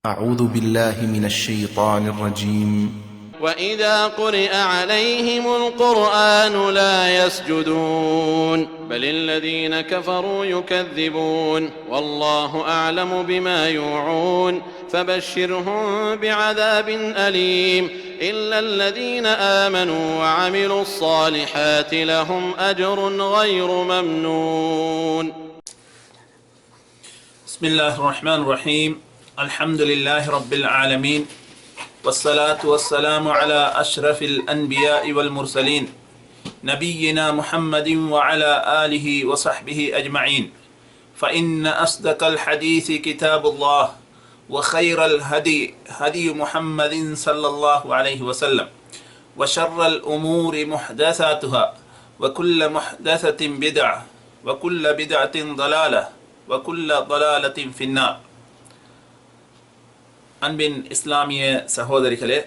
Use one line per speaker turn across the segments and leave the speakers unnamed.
أعوذ بالله من الشيطان الرجيم.
وإذا قرئ عليهم القرآن لا يسجدون بل الذين كفروا يكذبون والله أعلم بما يوعون فبشرهم بعذاب أليم إلا الذين آمنوا وعملوا الصالحات لهم أجر غير ممنون.
بسم الله الرحمن الرحيم. الحمد لله رب العالمين والصلاة والسلام على أشرف الأنبياء والمرسلين نبينا محمد وعلى آله وصحبه أجمعين. فإن أصدق الحديث كتاب الله وخير الهدي هدي محمد صلى الله عليه وسلم وشر الأمور محدثاتها وكل محدثة بدعة وكل بدعة ضلالة وكل ضلالة في النار. அன்பின் இஸ்லாமிய சகோதரிகளே,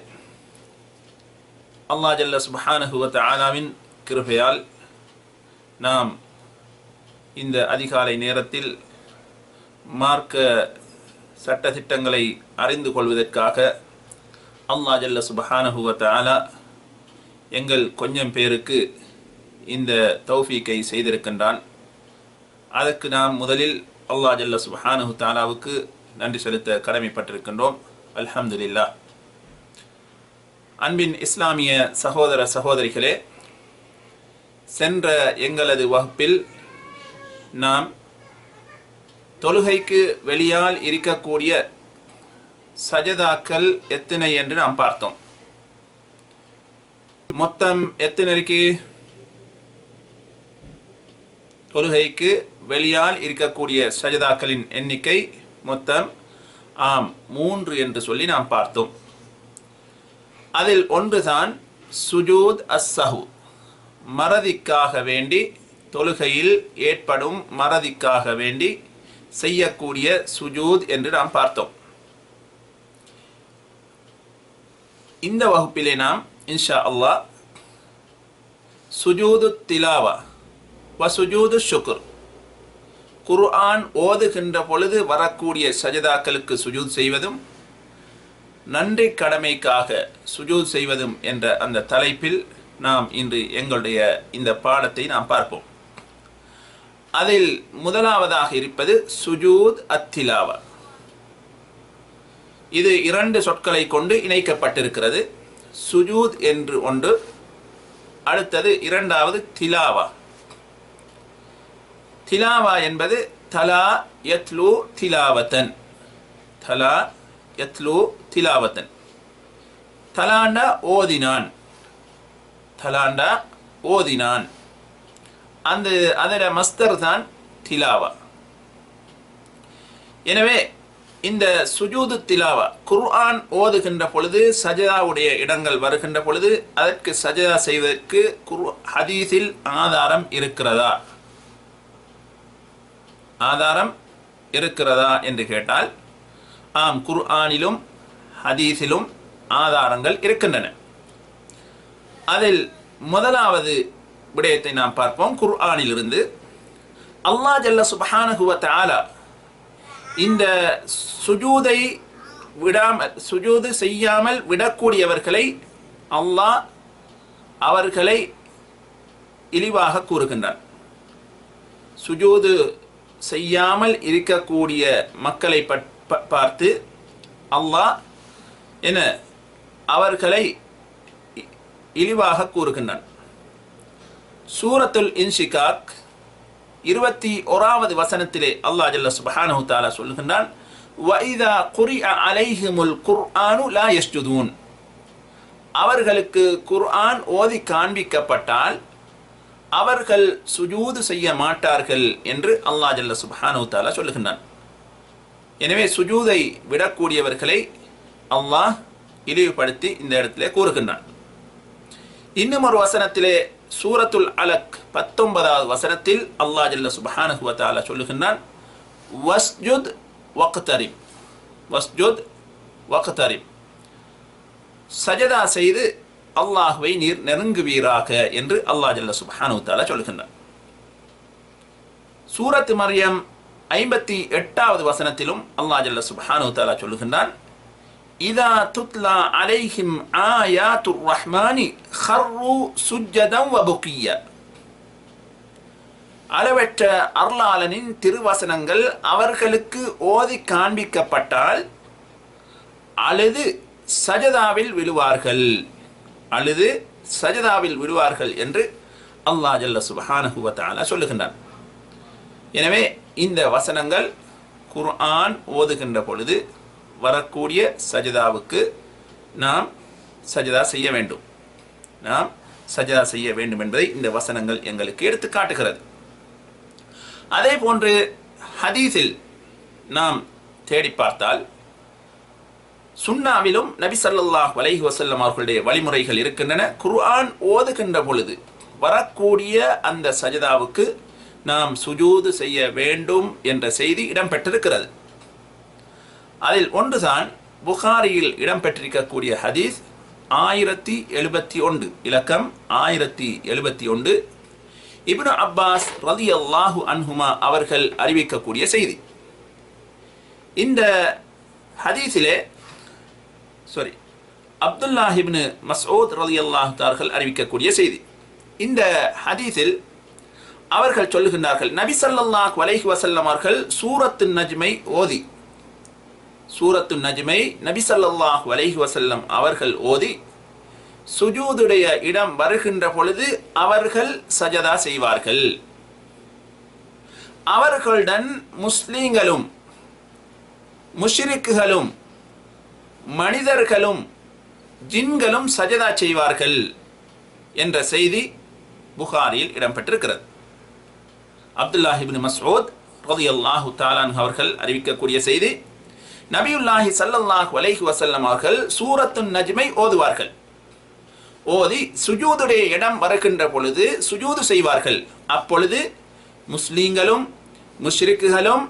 அல்லாஹ் ஜல்ல சுப்ஹானஹு வ தஆலாவின் கிருபையால் நாம் இந்த அதிகாலை நேரத்தில் மார்க்க சட்டதிட்டங்களை அறிந்து கொள்வதற்காக அல்லாஹ் ஜல்ல சுப்ஹானஹு வ தஆலா எங்கள் கொஞ்சம் பேருக்கு இந்த தௌஃபீக்கை செய்திருக்கின்றான். அதற்கு நாம் முதலில் அல்லாஹ் ஜல்ல சுப்ஹானஹு வ தஆலாவுக்கு நன்றி செலுத்த கடமைப்பட்டிருக்கின்றோம். அல்ஹம்துலில்லாஹ். அன்பின் இஸ்லாமிய சகோதர சகோதரிகளே, சென்ற எங்களது வகுப்பில் நாம் தொழுகைக்கு வெளியால் இருக்கக்கூடிய சஜதாக்கள் எத்தனை என்று நாம் பார்த்தோம். மொத்தம் எத்தனை இருக்கு? தொழுகைக்கு வெளியால் இருக்கக்கூடிய சஜதாக்களின் எண்ணிக்கை மொத்தம் 3 என்று சொல்லி நாம் பார்த்தோம். அதில் ஒன்றுதான் சுஜூத் அஸ்ஸஹு, மறதிக்காக வேண்டி தொழுகையில் ஏற்படும் மறதிக்காக வேண்டி செய்யக்கூடிய சுஜூத் என்று நாம் பார்த்தோம். இந்த வகுப்பிலே நாம் இன்ஷா அல்லாஹ் சுஜூது திலாவா வ சுஜூது ஷுக்ர், குர்ஆன் ஓதுகின்ற பொழுது வரக்கூடிய சஜதாக்களுக்கு சுஜூத் செய்வதும் நன்றி கடமைக்காக சுஜூத் செய்வதும் என்ற அந்த தலைப்பில் நாம் இன்று எங்களுடைய இந்த பாடத்தை நாம் பார்ப்போம். அதில் முதலாவதாக இருப்பது சுஜூத் அத்திலாவா. இது 2 சொற்களை கொண்டு இணைக்கப்பட்டிருக்கிறது. சுஜூத் என்று ஒன்று, அடுத்தது இரண்டாவது திலாவா. திலாவா என்பது தலா யத்லு திலாவத்தன், தலா யத்லு திலாவத்தன். தலாண்டா ஓதினான், தலாண்டா ஓதினான். அதோட மஸ்தர் தான் திலாவா. எனவே இந்த சுஜூது திலாவா, குர்ஆன் ஓதுகின்ற பொழுது சஜதாவுடைய இடங்கள் வருகின்ற பொழுது அதற்கு சஜதா செய்வதற்கு ஹதீஸில் ஆதாரம் இருக்கிறதா, ஆதாரம் இருக்கிறதா என்று கேட்டால் ஆம், குர்ஆனிலும் ஹதீஸிலும் ஆதாரங்கள் இருக்கின்றன. அதில் முதலாவது விடயத்தை நாம் பார்ப்போம். குர்ஆனிலிருந்து அல்லாஹ் ஜல்ல சுப்ஹானஹு வ தஆலா இந்த சுஜூதை சுஜூது செய்யாமல் விடக்கூடியவர்களை அல்லாஹ் அவர்களை இழிவாக கூறுகின்றான். சுஜூது செய்யாமல் இருக்கக்கூடிய மக்களை பார்த்து அல்லாஹ் என அவர்களை இழிவாக கூறுகின்றான். சூரத்துல் இன்ஷிகாக் 21வது வசனத்திலே அல்லாஹ் ஜல்ல சுப்ஹானஹு தஆலா சொல்கின்றான், வஇதா குரிஅ அலைஹிமுல் குர்ஆனு லா யஸ்ஜுதூன், அவர்களுக்கு குர்ஆன் ஓதி காண்பிக்கப்பட்டால் அவர்கள் சுஜூது செய்ய மாட்டார்கள் என்று அல்லாஹ் ஜல்ல சுப்ஹானஹு தஆலா சொல்லுகின்றான். எனவே சுஜூதை விடக்கூடியவர்களை அல்லாஹ் இழிவுபடுத்தி இந்த இடத்திலே கூறுகின்றான். இன்னும் ஒரு வசனத்திலே சூரத்துல் அலக் 19வது வசனத்தில் அல்லாஹ் ஜல்ல சுப்ஹானஹு வ தஆலா சொல்லுகின்றான், வஸ்ஜுத் வக்தரிப், வஸ்ஜுத் வக்தரிப், சஜதா செய்து அல்லாஹ்வை நீர் நெருங்குவீராக என்று அல்லாஹ் ஜல்ல சுப்ஹானஹு தஆலா சொல்கின்றார். சூரத் மர்யம் 58வது வசனத்திலும் அல்லாஹ் ஜல்ல சுப்ஹானஹு தஆலா சொல்கின்றான், இதா துத்லா அலைஹிம் ஆயாத்துர் ரஹ்மானி ஹர்ரு சுஜ்ஜதன் வ புக்கியா. அளவற்ற அருளாளனின் திருவசனங்கள் அவர்களுக்கு ஓதி காண்பிக்கப்பட்டால் அழுது சஜதாவில் விழுவார்கள், அழுது சஜதாவில் விழுவார்கள் என்று அல்லாஹ் ஜல்ல சுப்ஹானஹு வ தஆலா சொல்லுகின்றான். எனவே இந்த வசனங்கள் குர்ஆன் ஓதுகின்ற பொழுது வரக்கூடிய சஜதாவுக்கு நாம் சஜதா செய்ய வேண்டும், நாம் சஜதா செய்ய வேண்டும் என்பதை இந்த வசனங்கள் எங்களுக்கு எடுத்து காட்டுகிறது. அதே போன்று ஹதீஸில் நாம் தேடி பார்த்தால் சுன்னாவிலும் நபி ஸல்லல்லாஹு அலைஹி வஸல்லம் அவர்களுடைய வழிமுறைகள் இருக்கின்றன. குர்ஆன் ஓதுகின்ற பொழுது வரக்கூடிய அந்த சஜதாவுக்கு நாம் சுஜூது செய்ய வேண்டும் என்ற செய்தி இடம்பெற்றிருக்கிறது. அதில் ஒன்றுதான் புகாரியில் இடம்பெற்றிருக்கக்கூடிய ஹதீஸ் 1071, இலக்கம் 1071, இப்னு அப்பாஸ் ரலியல்லாஹு அன்ஹுமா அவர்கள் அறிவிக்கக்கூடிய செய்தி. இந்த ஹதீஸிலே அப்துல்லாஹ் இப்னு மஸ்ஊத் ரலியல்லாஹு அவர்கள் அறிவிக்கக்கூடிய செய்தி. இந்த ஹதீஸில் அவர்கள் சொல்லுகின்றார்கள், நபி ஸல்லல்லாஹு அலைஹி வஸல்லம் அவர்கள் சூரத்து நஜ்மை ஓதி, சூரத்து நஜ்மை நபி ஸல்லல்லாஹு அலைஹி வஸல்லம் அவர்கள் ஓதி சுஜூதுடைய இடம் வருகின்ற பொழுது அவர்கள் சஜதா செய்வார்கள். அவர்களுடன் முஸ்லிம்களும் முஷ்ரிக்குகளும் மனிதர்களும் ஜின்களும் சஜதா செய்வார்கள் என்ற செய்தி புகாரியில் இடம்பெற்றிருக்கிறது. அப்துல்லாஹ் இப்னு மஸ்ஊத் ரலியல்லாஹு தஆலா அன்ஹு அவர்கள் அறிவிக்கக்கூடிய செய்தி, நபியுல்லாஹி ஸல்லல்லாஹு அலைஹி வஸல்லம் அவர்கள் சூரத்துன் நஜ்மை ஓதுவார்கள். ஓதி சுஜூதுடைய இடம் வருகின்ற பொழுது சுஜூது செய்வார்கள். அப்பொழுது முஸ்லிம்களும் முஷ்ரிக்குகளும்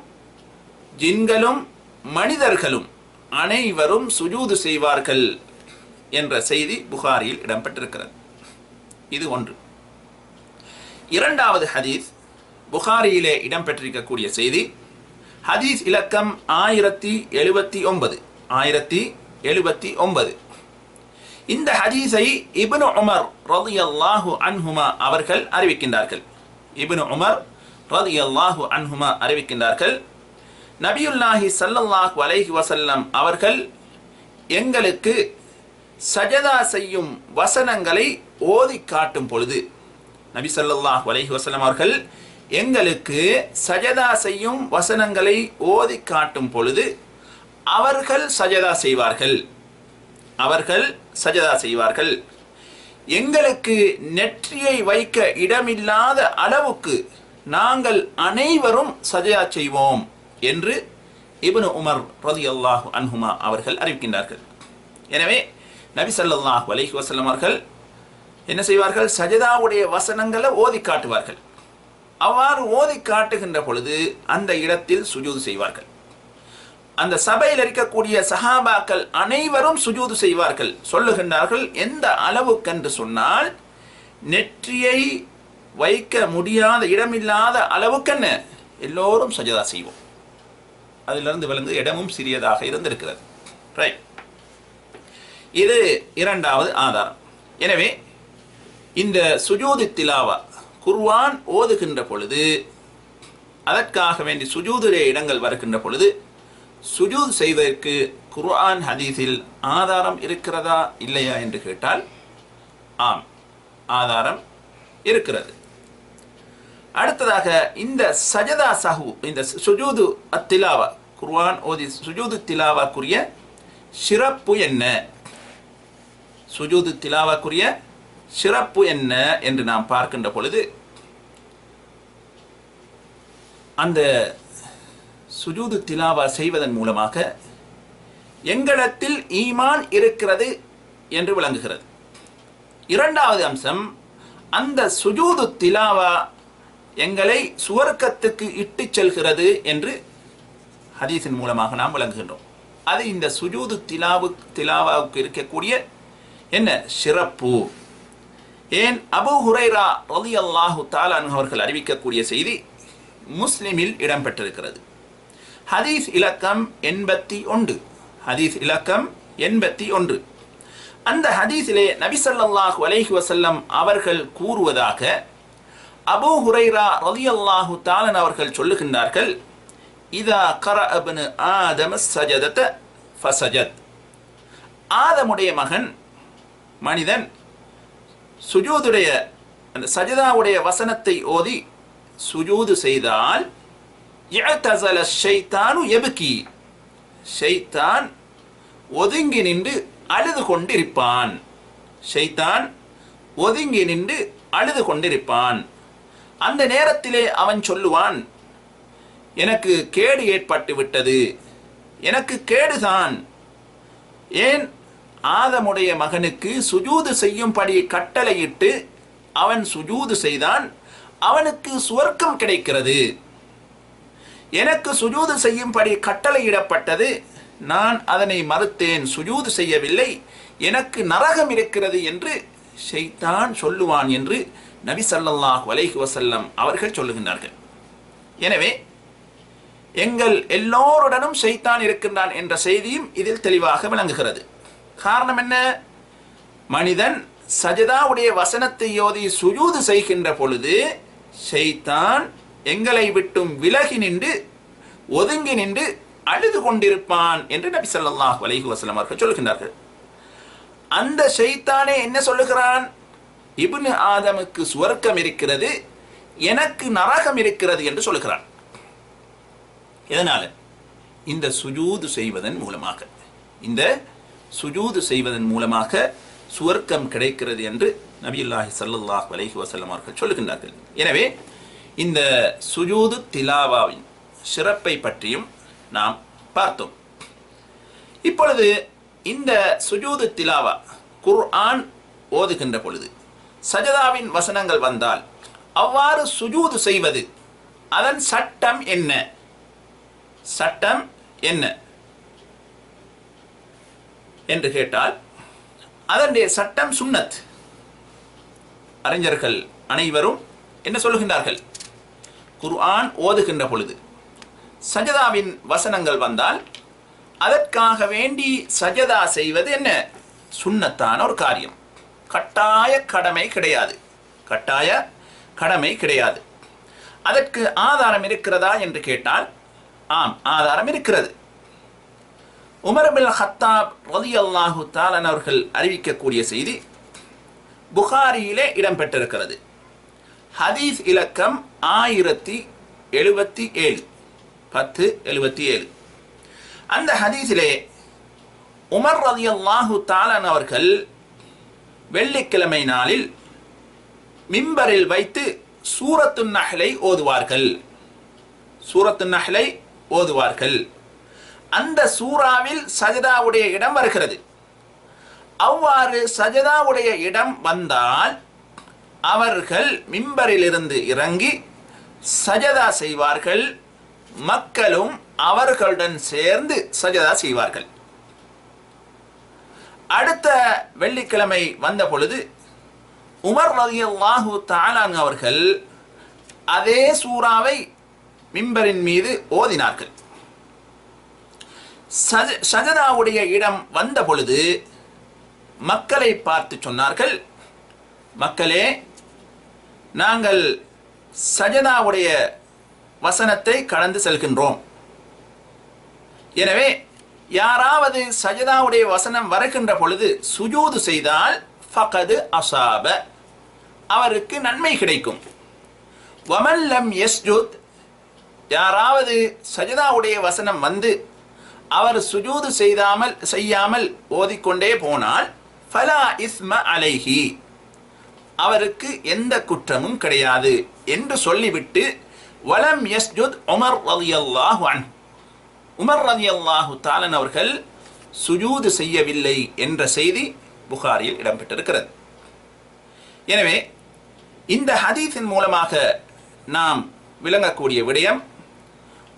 ஜின்களும் மனிதர்களும் அனைவரும் சுஜூது செய்வார்கள் என்ற செய்தி புகாரியில் இடம்பெற்றிருக்கிறது. இது ஒன்று. இரண்டாவது ஹதீஸ் புகாரியிலே இடம்பெற்றிருக்கக்கூடிய செய்தி, ஹதீஸ் இலக்கம் 1079. இந்த ஹதீஸை இப்னு உமர் ரலியல்லாஹு அன்ஹுமா அவர்கள் அறிவிக்கின்றார்கள். இப்னு உமர் ரலியல்லாஹு அன்ஹுமா அறிவிக்கின்றார்கள், நபியுல்லாஹி ஸல்லல்லாஹு அலைஹி வஸல்லம் அவர்கள் எங்களுக்கு சஜதா செய்யும் வசனங்களை ஓதி காட்டும் பொழுது, நபி ஸல்லல்லாஹு அலைஹி வஸல்லம் அவர்கள் எங்களுக்கு சஜதா செய்யும் வசனங்களை ஓதி காட்டும் பொழுது அவர்கள் சஜதா செய்வார்கள், அவர்கள் சஜதா செய்வார்கள். எங்களுக்கு நெற்றியை வைக்க இடமில்லாத அளவுக்கு நாங்கள் அனைவரும் சஜதா செய்வோம் என்று இப்னு உமர் ரலியல்லாஹு அன்ஹுமா அவர்கள் அறிவிக்கின்றார்கள். எனவே நபி ஸல்லல்லாஹு அலைஹி வஸல்லம் அவர்கள் என்ன செய்வார்கள்? சஜதாவுடைய வசனங்களை ஓதி காட்டுவார்கள். அவ்வாறு ஓதி காட்டுகின்ற பொழுது அந்த இடத்தில் சுஜூது செய்வார்கள். அந்த சபையில் இருக்கக்கூடிய சஹாபாக்கள் அனைவரும் சுஜூது செய்வார்கள். சொல்லுகின்றார்கள், எந்த அளவுக்கென்று சொன்னால் நெற்றியை வைக்க முடியாத இடமில்லாத அளவுக்கென்ன எல்லோரும் சஜதா செய்வோம். அதிலிருந்து விளங்கு இடமும் சிறியதாக இருந்திருக்கிறது. ரைட், இது இரண்டாவது ஆதாரம். எனவே இந்த சுஜூது திலாவா குர்ஆன் ஓதுகின்ற பொழுது, அதற்காக வேண்டி சுஜூதுடைய இடங்கள் வருகின்ற பொழுது சுஜூத் செய்வதற்கு குர்ஆன் ஹதீஸில் ஆதாரம் இருக்கிறதா இல்லையா என்று கேட்டால் ஆம், ஆதாரம் இருக்கிறது. அடுத்ததாக இந்த சஜதா சஹு, இந்த சுஜூது அத்திலாவா, குர்ஆன் ஓதி சுஜூது திலாவாக்குரிய சிறப்பு என்ன, சுஜூது திலாவாக்குரிய சிறப்பு என்ன என்று நாம் பார்க்கின்ற பொழுது, அந்த சுஜூது திலாவா செய்வதன் மூலமாக எங்களிடத்தில் ஈமான் இருக்கிறது என்று விளங்குகிறது. இரண்டாவது அம்சம், அந்த சுஜூது திலாவா எங்களை சுவர்க்கத்துக்கு இட்டு செல்கிறது என்று ஹதீஸின் மூலமாக நாம் விளங்குகின்றோம். அது இந்த சுஜூது திலாவாவுக்கு இருக்கக்கூடிய என்ன சிறப்பு. ஏன் அபூ ஹுரைரா ரலியல்லாஹு தஆலா அன்ஹு அவர்கள் அறிவிக்கக்கூடிய செய்தி முஸ்லிமில் இடம்பெற்றிருக்கிறது. ஹதீஸ் இலக்கம் 81, ஹதீஸ் இலக்கம் 81. அந்த ஹதீஸிலே நபி ஸல்லல்லாஹு அலைஹி வஸல்லம் அவர்கள் கூறுவதாக அபூ ஹுரைரா ரலியல்லாஹு தஆலா அவர்கள் சொல்லுகின்றார்கள், இதா கரஅ இப்னு ஆதம ஸஜதத ஃபஸஜத். ஆதமுடைய மகன் மனிதன் சுஜூதுடைய அந்த சஜதாவுடைய வசனத்தை ஓதி சுஜூது செய்தால் இஅ்தஸல ஷைத்தானு யப்கி, ஷைத்தான் ஒதுங்கி நின்று அழுது கொண்டிருப்பான். ஷைத்தான் ஒதுங்கி நின்று அழுது கொண்டிருப்பான். அந்த நேரத்திலே அவன் சொல்லுவான், எனக்கு கேடு ஏற்பட்டு விட்டது, எனக்கு கேடுதான். ஏன் ஆதமுடைய மகனுக்கு சுஜூது செய்யும்படி கட்டளையிட்டு அவன் சுஜூது செய்தான், அவனுக்கு சுவர்க்கம் கிடைக்கிறது. எனக்கு சுஜூது செய்யும்படி கட்டளையிடப்பட்டது, நான் அதனை மறுத்தேன், சுஜூது செய்யவில்லை, எனக்கு நரகம் இருக்கிறது என்று ஷைத்தான் சொல்லுவான் என்று நபி ஸல்லல்லாஹு அலைஹி வஸல்லம் அவர்கள் சொல்லுகின்றார்கள். எனவே எங்கள் எல்லோருடனும் ஷைத்தான் இருக்கின்றான் என்ற செய்தியும் இதில் தெளிவாக விளங்குகிறது. காரணம் என்ன? மனிதன் சஜதாவுடைய வசனத்தை ஓதி சுஜூது செய்கின்ற பொழுது ஷைத்தான் எங்களை விட்டும் விலகி நின்று ஒதுங்கி நின்று அழுது கொண்டிருப்பான் என்று நபி ஸல்லல்லாஹு அலைஹி வஸல்லம் அவர்கள் சொல்லுகின்றார்கள். அந்த ஷைத்தானே என்ன சொல்லுகிறான்? இப்னு ஆதமுக்கு சுவர்க்கம் இருக்கிறது, எனக்கு நரகம் இருக்கிறது என்று சொல்லுகிறான். எதனால? இந்த சுஜூது செய்வதன் மூலமாக, இந்த சுஜூது செய்வதன் மூலமாக சுவர்க்கம் கிடைக்கிறது என்று நபியுல்லாஹி ஸல்லல்லாஹு அலைஹி வஸல்லம் அவர்கள் சொல்லுகின்றார்கள். எனவே இந்த சுஜூது திலாவாவின் சிறப்பை பற்றியும் நாம் பார்த்தோம். இப்பொழுது இந்த சுஜூது திலாவா குர்ஆன் ஓதுகின்ற பொழுது சஜதாவின் வசனங்கள் வந்தால் அவ்வாறு சுஜூது செய்வது, அதன் சட்டம் என்ன? சட்டம் என்ன என்று கேட்டால் அதனுடைய சட்டம் சுன்னத். அறிஞர்கள் அனைவரும் என்ன சொல்லுகின்றார்கள்? குர்ஆன் ஓதுகின்ற பொழுது சஜதாவின் வசனங்கள் வந்தால் அதற்காக வேண்டி சஜதா செய்வது என்ன? சுன்னத்தான ஒரு காரியம், கட்டாய கடமை கிடையாது, கட்டாய கடமை கிடையாது. அதற்கு ஆதாரம் இருக்கிறதா என்று கேட்டால் ஆம், ஆதாரம் இருக்கிறது. உமர் இப்னு ஹத்தாப் ரலியல்லாஹு தஆலா அவர்கள் அறிவிக்கக்கூடிய செய்தி புகாரியிலே இடம்பெற்றிருக்கிறது. ஹதீஸ் இலக்கம் 1077, 1077. அந்த ஹதீஸிலே உமர் ரலியல்லாஹு தஆலா அவர்கள் வெள்ளிக்கிழமை நாளில் மிம்பரில் வைத்து சூரத்துன் நஹ்லை ஓதுவார்கள். சூரத்துன் நஹ்லை ஓதுவார்கள். அந்த சூறாவில் சஜதாவுடைய இடம் வருகிறது. அவ்வாறு சஜதாவுடைய இடம் வந்தால் அவர்கள் மிம்பரிலிருந்து இறங்கி சஜதா செய்வார்கள், மக்களும் அவர்களுடன் சேர்ந்து சஜதா செய்வார்கள். அடுத்த வெள்ளிக்கிழமை வந்த பொழுது உமர் ரலியல்லாஹு தஆலா அவர்கள் அதே சூறாவை மிம்பரின் மீது ஓதினார்கள். சஜதாவுடைய இடம் வந்த பொழுது மக்களை பார்த்து சொன்னார்கள், மக்களே, நாங்கள் சஜதாவுடைய வசனத்தை கடந்து செல்கின்றோம். எனவே யாராவது சஜதாவுடைய வசனம் வருகின்ற பொழுது சுஜூது செய்தால் ஃபகது அஸாப, அவருக்கு நன்மை கிடைக்கும். வமன் லம் யஸ்ஜுத், யாராவது சஜதாவுடைய வசனம் வந்து அவர் சுஜூது செய்யாமல் ஓதிக்கொண்டே போனால் ஃபலா இஸ்ம அலைஹி, அவருக்கு எந்த குற்றமும் கிடையாது என்று சொல்லிவிட்டு வலம் யஸ்ஜுத் உமர் ரலியல்லாஹு அன்ஹு, உமர் ரலியல்லாஹு தஆலா அவர்கள் சுஜூது செய்யவில்லை என்ற செய்தி புகாரியில் இடம்பெற்றிருக்கிறது. எனவே இந்த ஹதீஸின் மூலமாக நாம் விளங்கக்கூடிய விடயம்,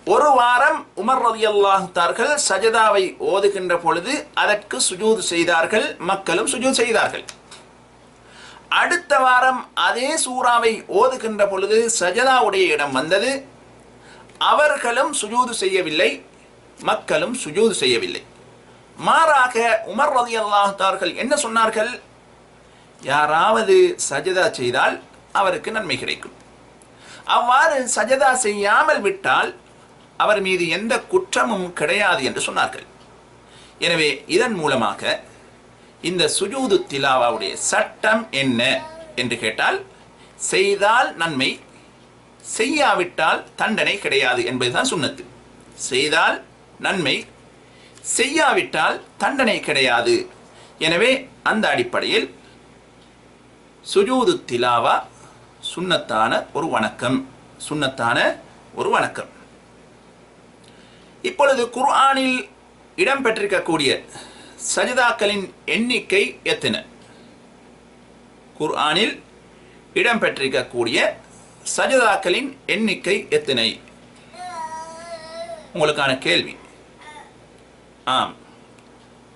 ஒரு வாரம் உமர் ரலியல்லாஹு தஆலா சஜதாவை ஓதுகின்ற பொழுது அதற்கு சுஜூது செய்தார்கள், மக்களும் சுஜூது செய்தார்கள். அடுத்த வாரம் அதே சூறாவை ஓதுகின்ற பொழுது சஜதாவுடைய இடம் வந்தது, அவர்களும் சுஜூது செய்யவில்லை, மக்களும் சுஜூது செய்யவில்லை. மாறாக உமர் ரலியல்லாஹு அவர்கள் என்ன சொன்னார்கள்? யாராவது சஜதா செய்தால் அவருக்கு நன்மை கிடைக்கும். அவ்வாறு சஜதா செய்யாமல் விட்டால் அவர் மீது எந்த குற்றமும் கிடையாது என்று சொன்னார்கள். எனவே இதன் மூலமாக இந்த சுஜூது திலாவாவுடைய சட்டம் என்ன என்று கேட்டால், செய்தால் நன்மை, செய்யாவிட்டால் தண்டனை கிடையாது என்பதுதான் சுன்னத்து. செய்தால் நன்மை, செய்யாவிட்டால் தண்டனை கிடையாது. எனவே அந்த அடிப்படையில் சுஜூது திலாவா சுன்னத்தான ஒரு வணக்கம், சுன்னத்தான ஒரு வணக்கம். இப்பொழுது குர்ஆனில் இடம்பெற்றிருக்கக்கூடிய சஜதாக்களின் எண்ணிக்கை எத்தனை? குர்ஆனில் இடம்பெற்றிருக்கக்கூடிய சஜதாக்களின் எண்ணிக்கை எத்தனை? உங்களுக்கான கேள்வி. ஆம்,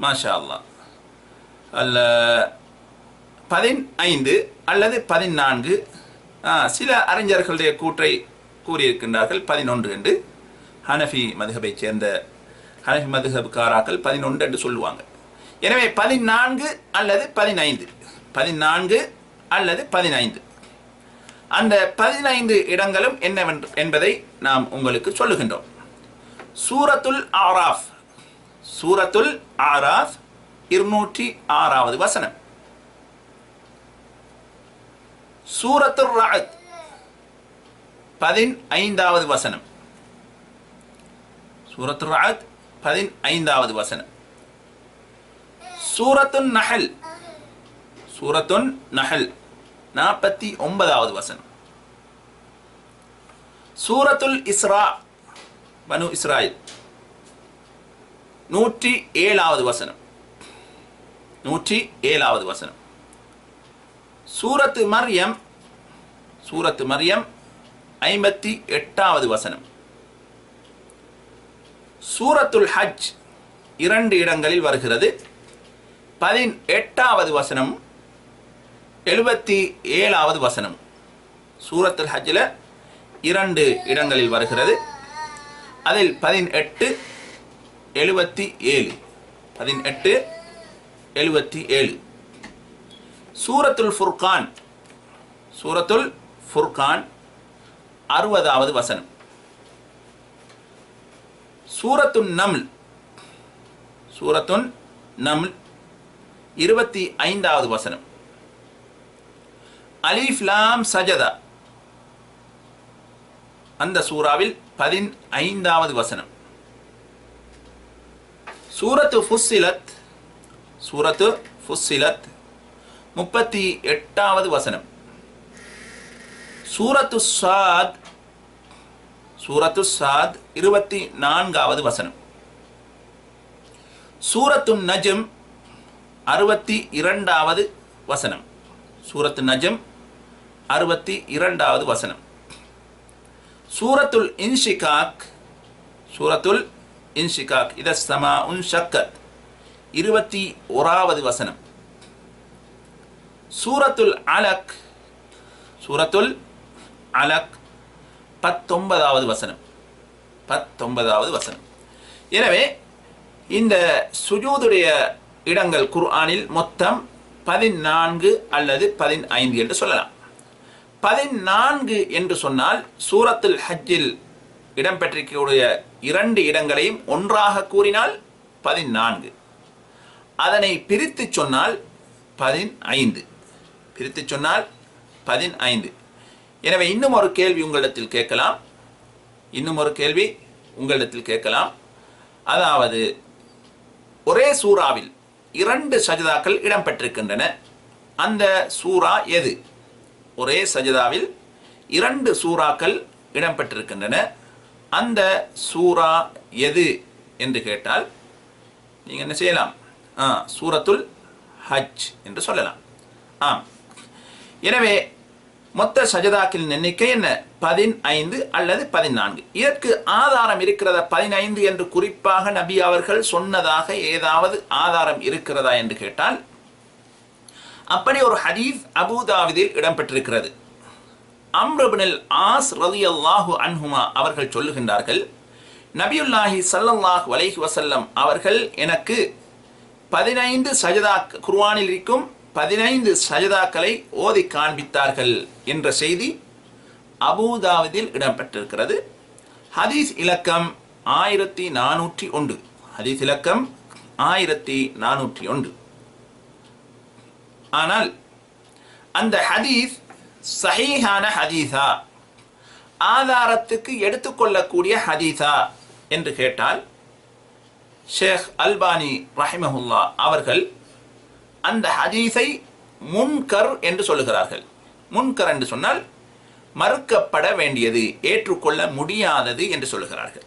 மாஷா அல்லாஹ். 15 அல்லது 14. சில அறிஞர்களுடைய கூற்றை கூறியிருக்கின்றார்கள் 11 என்று. ஹனஃபி மதுஹபை சேர்ந்த ஹனஃபி மதுஹப்காராக்கள் 11 என்று சொல்லுவாங்க. எனவே 14 அல்லது 15, 14 அல்லது 15, அந்த 15 இடங்களும் என்னவென்று என்பதை நாம் உங்களுக்கு சொல்லுகின்றோம். சூரத்துல் ஆராஃப், சூரத்துல் ஆராஃப் 206வது வசனம். சூரத்துர் ரஅத் 15வது வசனம். சூரத்துர் ரஅத் 15வது வசனம். சூரத்துன் நஹல், சூரத்துன் நஹல் 49வது வசனம். சூரத்துல் இஸ்ரா, பனு இஸ்ராயில் 107வது வசனம், 107வது வசனம். சூரத்து மர்யம், சூரத்து மர்யம் 58வது வசனம். சூரத்துல் ஹஜ் 2 இடங்களில் வருகிறது. 18வது வசனம், 77வது வசனம். சூரத்துல் ஹஜ்ல 2 இடங்களில் வருகிறது. அதில் 18, 77, 18, 77. சூரத்துல் ஃபுர்கான், சூரத்துல் ஃபுர்கான் 60வது வசனம். சூரத்துன் நம்ல், சூரத்துன் நம்ல் 25வது வசனம். அலிஃப் லாம் சஜதா, அந்த சூராவில் 15வது வசனம். சூரத்து ஃபுஸ்ஸிலத், சூரத்து ஃபுஸ்ஸிலத் 38வது வசனம். சூரத்து சாத், சூரத்து சாத் 24வது வசனம். சூரத்து நஜம் 62வது வசனம். சூரத்து நஜம் 62வது வசனம். சூரத்துல் இன்ஷிகாக், சூரத்துல் இன்ஷிகாக் இத ஸமாஉன் ஷக்கத் 21வது வசனம். சூரத்துல் அலக், சூரத்துல் அலக் 19வது வசனம், 19வது வசனம். எனவே இந்த சுஜூதுடைய இடங்கள் குர்ஆனில் மொத்தம் 14 அல்லது 15 என்று சொல்லலாம். 14 என்று சொன்னால் சூரத்துல் ஹஜ்ஜில் இடம்பெற்றிருக்கக்கூடிய 2 இடங்களையும் ஒன்றாக கூறினால் 14. அதனை பிரித்து சொன்னால் 15, பிரித்து சொன்னால் 15. எனவே இன்னும் ஒரு கேள்வி உங்களிடத்தில் கேட்கலாம், இன்னும் ஒரு கேள்வி உங்களிடத்தில் கேட்கலாம். அதாவது ஒரே சூறாவில் 2 சஜதாக்கள் இடம்பெற்றிருக்கின்றன, அந்த சூரா எது? ஒரே சஜதாவில் 2 சூறாக்கள் இடம்பெற்றிருக்கின்றன, அந்த சூரா எது என்று கேட்டால் நீங்கள் என்ன செய்யலாம்? சூரத்துல் ஹஜ் என்று சொல்லலாம். எனவே மொத்த சஜதாக்களின் எண்ணிக்கை என்ன? 15 அல்லது 14. இதற்கு ஆதாரம் இருக்கிறதா? 15 என்று குறிப்பாக நபி அவர்கள் சொன்னதாக ஏதாவது ஆதாரம் இருக்கிறதா என்று கேட்டால், அப்படி ஒரு ஹதீஸ் அபூதாவிதில் இடம்பெற்றிருக்கிறது. அம்ர் இப்னுல் ஆஸ் ரலியல்லாஹு அன்ஹுமா அவர்கள் சொல்லுகின்றார்கள், நபியுல்லாஹி ஸல்லல்லாஹு அலைஹி வஸல்லம் அவர்கள் எனக்கு 15 சஜதா, குர்ஆனில் இருக்கும் 15 சஜதாக்களை ஓதி காண்பித்தார்கள் என்ற செய்தி அபூதாவுதில் இடம்பெற்றிருக்கிறது. ஹதீஸ் இலக்கம் 1401. ஹதீஸ் இலக்கம் 1401. ஆனால் அந்த ஹதீஸ் சஹீஹான ஹதீஸா, ஆதாரத்துக்கு எடுத்துக்கொள்ளக்கூடிய ஹதீஸா என்று கேட்டால் ஷேக் அல்பானி ரஹிமஹுல்லா அவர்கள் அந்த ஹதீஸை முன்கர் என்று சொல்லுகிறார்கள். முன்கர் என்று சொன்னால் மறுக்கப்பட வேண்டியது, ஏற்றுக்கொள்ள முடியாதது என்று சொல்லுகிறார்கள்.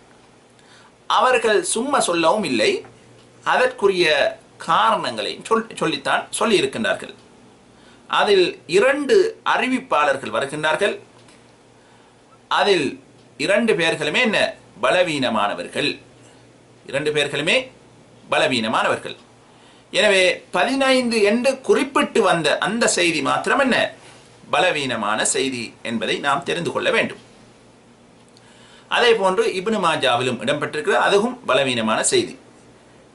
அவர்கள் சும்மா சொல்லவும் இல்லை, அதற்குரிய காரணங்களை சொல்லித்தான் சொல்லியிருக்கின்றார்கள். அதில் 2 அறிவிப்பாளர்கள் வருகின்றார்கள். அதில் 2 பேர்களுமே என்ன, பலவீனமானவர்கள். 2 பேர்களுமே பலவீனமானவர்கள். எனவே 15 என்று குறிப்பிட்டு வந்த அந்த செய்தி மாத்திரம் என்ன, பலவீனமான செய்தி என்பதை நாம் தெரிந்து கொள்ள வேண்டும். அதே போன்று இப்னு மாஜாவிலும் இடம்பெற்றிருக்கிற அதுவும் பலவீனமான செய்தி.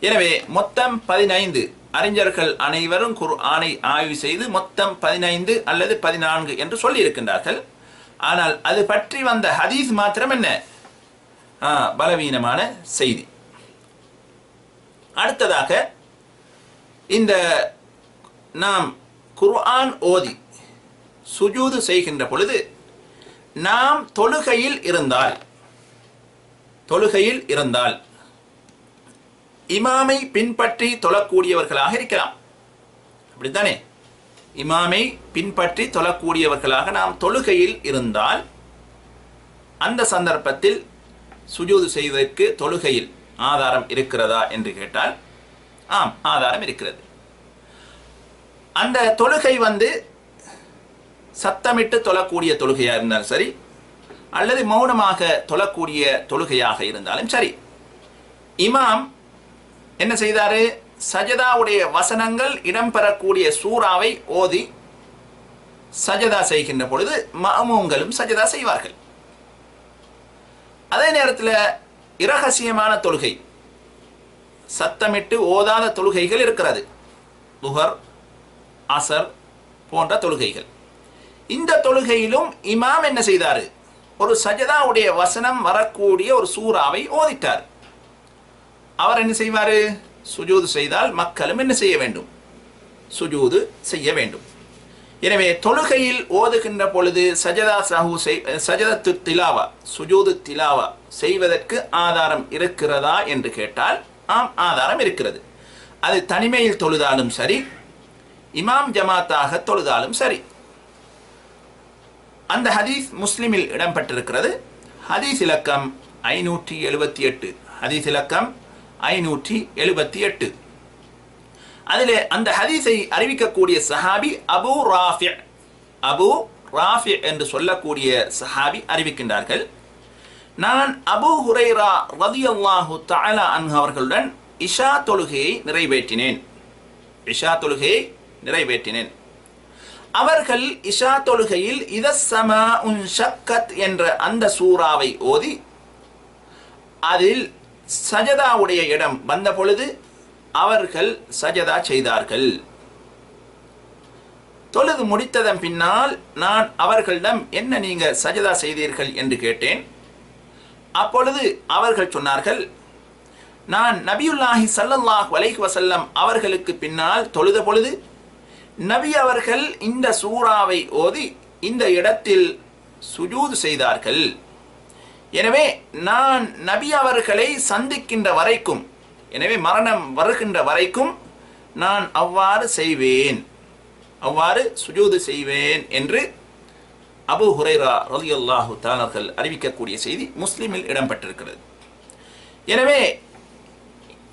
எனவே மொத்தம் 15 அறிஞர்கள் அனைவரும் குர்ஆனை ஆய்வு செய்து மொத்தம் 15 அல்லது 14 என்று சொல்லி இருக்கின்றார்கள். ஆனால் அது பற்றி வந்த ஹதீஸ் மாத்திரம் என்ன, பலவீனமான செய்தி. அடுத்ததாக, இந்த நாம் குர்ஆன் ஓதி சுஜூது செய்கின்ற பொழுது நாம் தொழுகையில் இருந்தால் இமாமை பின்பற்றி தொழக்கூடியவர்களாக இருக்கலாம். அப்படித்தானே? இமாமை பின்பற்றி தொழக்கூடியவர்களாக நாம் தொழுகையில் இருந்தால் அந்த சந்தர்ப்பத்தில் சுஜூது செய்வதற்கு தொழுகையில் ஆதாரம் இருக்கிறதா என்று கேட்டால் ஆம், ஆதாரம் இருக்கிறது. அந்த தொழுகை சத்தமிட்டு தொழக்கூடிய தொழுகையாக இருந்தாலும் சரி, அல்லது மௌனமாக தொழக்கூடிய தொழுகையாக இருந்தாலும் சரி, இமாம் என்ன செய்தாரு, சஜதாவுடைய வசனங்கள் இடம்பெறக்கூடிய சூறாவை ஓதி சஜதா செய்கின்ற பொழுது மஅமூங்களும் சஜதா செய்வார்கள். அதே நேரத்தில் இரகசியமான தொழுகை, சத்தமிட்டு ஓதாத தொழுகைகள் இருக்கிறது. துஹர், அசர் போன்ற தொழுகைகள். இந்த தொழுகையிலும் இமாம் என்ன செய்தார், ஒரு சஜதாவுடைய வசனம் வரக்கூடிய ஒரு சூறாவை ஓதிட்டார். அவர் என்ன செய்வார், சுஜூது செய்தால் மக்களும் என்ன செய்ய வேண்டும், சுஜூது செய்ய வேண்டும். எனவே தொழுகையில் ஓதுகின்ற பொழுது சஜதத்து திலாவா, சுஜூது திலாவா செய்வதற்கு ஆதாரம் இருக்கிறதா என்று கேட்டால் ஆம், ஆதாரம் இருக்கிறது. அது தனிமையில் தொழுதாலும் சரி, இமாம் ஜமாத்தாக தொழுதாலும் சரி. அந்த ஹதீஸ் முஸ்லிமில் இடம்பெற்றிருக்கிறது. ஹதீஸ் இலக்கம் 578. ஹதீஸ் இலக்கம் 578. அதிலே அந்த ஹதீஸை அறிவிக்கக்கூடிய சஹாபி அபு ராஃபி என்று சொல்லக்கூடிய சஹாபி அறிவிக்கின்றார்கள், நான் அபூ ஹுரைரா ரலியல்லாஹு தஆலா அன்ஹு அவர்களுடன் இஷா தொழுகையை நிறைவேற்றினேன். அவர்கள் இஷா தொழுகையில் இதஸ்ஸமாஉன் ஷக்கத் என்ற அந்த சூறாவை ஓதி அதில் சஜதாவுடைய இடம் வந்த பொழுது அவர்கள் சஜதா செய்தார்கள். தொழுது முடித்ததன் பின்னால் நான் அவர்களிடம், என்ன நீங்க சஜதா செய்தீர்கள் என்று கேட்டேன். அப்பொழுது அவர்கள் சொன்னார்கள், நான் நபியுல்லாஹி ஸல்லல்லாஹு அலைஹி வஸல்லம் அவர்களுக்கு பின்னால் தொழுத பொழுது நபி அவர்கள் இந்த சூறாவை ஓதி இந்த இடத்தில் சுஜூது செய்தார்கள். எனவே நான் நபி அவர்களை சந்திக்கின்ற வரைக்கும், எனவே மரணம் வருகின்ற வரைக்கும் நான் அவ்வாறு சுஜூது செய்வேன் என்று அபூ ஹுரைரா ரலியல்லாஹு தஆலா அறிவிக்கக்கூடிய செய்தி முஸ்லிமில் இடம்பெற்றிருக்கிறது. எனவே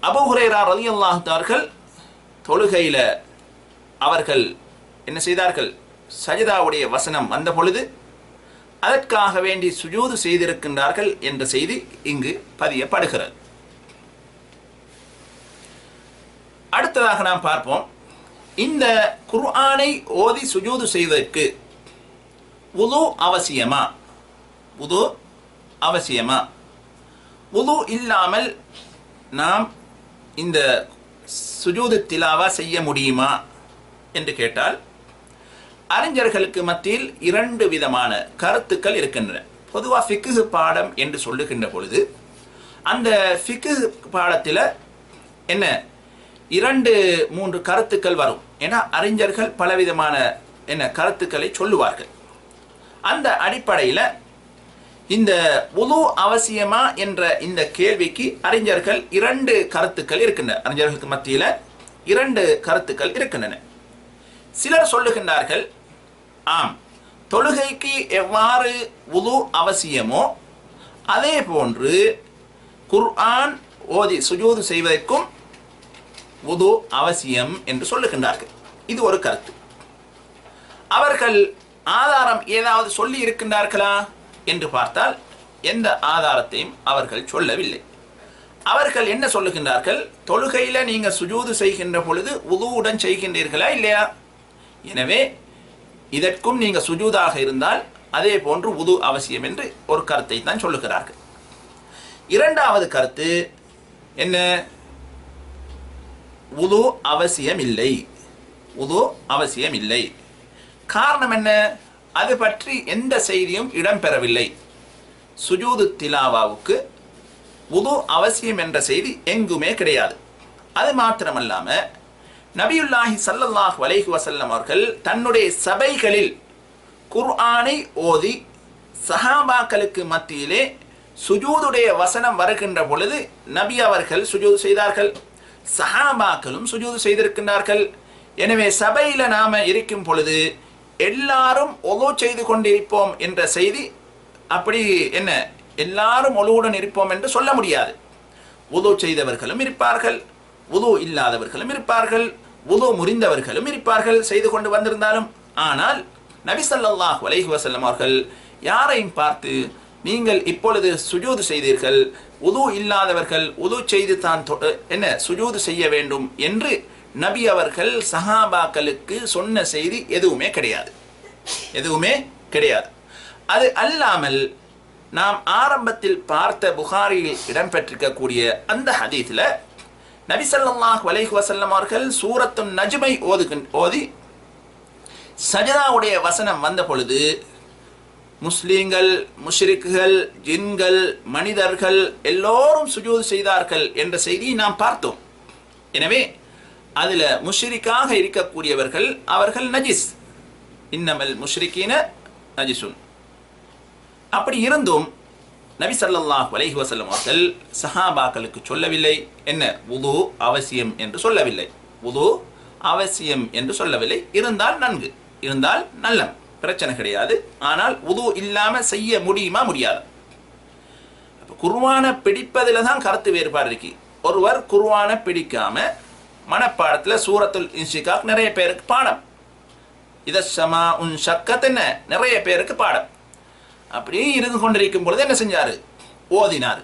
அபூ ஹுரைரா ரலியல்லாஹு தஆலா தொழுகையில் அவர்கள் என்ன செய்தார்கள், சஜதாவுடைய வசனம் வந்த பொழுது அதற்காக வேண்டி சுஜூது செய்திருக்கின்றார்கள் என்ற செய்தி இங்கு பதியப்படுகிறது. அடுத்ததாக நாம் பார்ப்போம், இந்த குர்ஆனை ஓதி சுஜூது செய்வதற்கு வுது அவசியமா? வுது இல்லாமல் நாம் இந்த சுஜூது திலாவா செய்ய முடியுமா என்று கேட்டால் அறிஞர்களுக்கு மத்தியில் 2 விதமான கருத்துக்கள் இருக்கின்றன. பொதுவாக ஃபிக்ஹ் பாடம் என்று சொல்லுகின்ற பொழுது அந்த ஃபிக்ஹ் பாடத்தில் என்ன 2-3 கருத்துக்கள் வரும். ஏன்னா அறிஞர்கள் பலவிதமான கருத்துக்களை சொல்லுவார்கள். அந்த அடிப்படையில் இந்த வுது அவசியமா என்ற இந்த கேள்விக்கு அறிஞர்கள் 2 கருத்துக்கள் இருக்கின்றன. அறிஞர்களுக்கு மத்தியில் 2 கருத்துக்கள் இருக்கின்றன. சிலர் சொல்லுகின்றார்கள், ஆம், தொழுகைக்கு எவ்வாறு வுது அவசியமோ அதே போன்று குர்ஆன் ஓதி சுஜூது செய்வதற்கும் வுது அவசியம் என்று சொல்லுகின்றார்கள். இது ஒரு கருத்து. அவர்கள் ஆதாரம் ஏதாவது சொல்லி இருக்கின்றார்களா என்று பார்த்தால் எந்த ஆதாரத்தையும் அவர்கள் சொல்லவில்லை. அவர்கள் என்ன சொல்லுகின்றார்கள், தொழுகையில் நீங்கள் சுஜூது செய்கின்ற பொழுது வுதுவுடன் செய்கின்றீர்களா இல்லையா, எனவே இதற்கும் நீங்கள் சுஜூதாக இருந்தால் அதே போன்று வுது அவசியம் என்று ஒரு கருத்தை தான் சொல்லுகிறார்கள். 2வது கருத்து என்ன, வுது அவசியம் இல்லை, வுது அவசியம் இல்லை. காரணம் என்ன, அது பற்றி எந்த செய்தியும் இடம்பெறவில்லை. சுஜூது திலாவாவுக்கு வுது அவசியம் என்ற செய்தி எங்குமே கிடையாது. அது மாத்திரமல்லாம நபியுல்லாஹி ஸல்லல்லாஹு அலைஹி வஸல்லம் அவர்கள் தன்னுடைய சபைகளில் குர்ஆனை ஓதி சஹாபாக்களுக்கு மத்தியிலே சுஜூதுடைய வசனம் வருகின்ற பொழுது நபி அவர்கள் சுஜூது செய்தார்கள், சஹாபாக்களும் சுஜூது செய்திருக்கின்றார்கள். எனவே சபையில் நாம இருக்கும் பொழுது எல்லாரும் ஒலு செய்து கொண்டிருப்போம் என்ற செய்தி அப்படி எல்லாரும் ஒலுவுடன் இருப்போம் என்று சொல்ல முடியாது. வுது செய்தவர்களும் இருப்பார்கள், வுது இல்லாதவர்களும் இருப்பார்கள், வுது முறிந்தவர்களும் இருப்பார்கள் செய்து கொண்டு வந்திருந்தாலும். ஆனால் நபி ஸல்லல்லாஹு அலைஹி வஸல்லம் அவர்கள் யாரையும் பார்த்து நீங்கள் இப்பொழுது சுஜூது செய்தீர்கள், வுது இல்லாதவர்கள் வுது செய்து தான் சுஜூது செய்ய வேண்டும் என்று நபி அவர்கள் சஹாபாக்களுக்கு சொன்ன செய்தி எதுவுமே கிடையாது, எதுவுமே கிடையாது. அது அல்லாமல் நாம் ஆரம்பத்தில் பார்த்த புகாரியில் இடம்பெற்றிருக்கக்கூடிய அந்த ஹதீஸில் நபி ஸல்லல்லாஹு அலைஹி வஸல்லம் அவர்கள் சூரத்து நஜ்மை ஓதி சஜதாவுடைய வசனம் வந்த பொழுது முஸ்லீம்கள், முஷ்ரிக்குகள், ஜின்கள், மனிதர்கள் எல்லோரும் சுஜூது செய்தார்கள் என்ற செய்தியை நாம் பார்த்தோம். எனவே அதில் முஷ்ரிக்காக இருக்கக்கூடியவர்கள் அவர்கள் நஜிஸ், இன்னமல் முஷ்ரிக்கீன நஜிசுன். அப்படி இருந்தும் நபி ஸல்லல்லாஹு அலைஹி வஸல்லம் அவர்கள் சஹாபாக்களுக்கு சொல்லவில்லை என்ன, வுது அவசியம் என்று சொல்லவில்லை, வுது அவசியம் என்று சொல்லவில்லை. இருந்தால் நன்கு, இருந்தால் நல்ல பிரச்சனை கிடையாது. ஆனால் வுது இல்லாமல் செய்ய முடியுமா முடியாது. குர்ஆனை பிடிப்பதில் தான் கருத்து வேறுபாடு இருக்கு. ஒருவர் குர்ஆனை பிடிக்காம மனப்பாடத்தில் சூரத்துல் இன்ஷிகாக் நிறைய பேருக்கு பாடம், இதஸ்ஸமா உன் ஷக்கத் என்ன நிறைய பேருக்கு பாடம். அப்படியே இருந்து கொண்டிருக்கும் பொழுது என்ன செஞ்சாரு, ஓதினார்.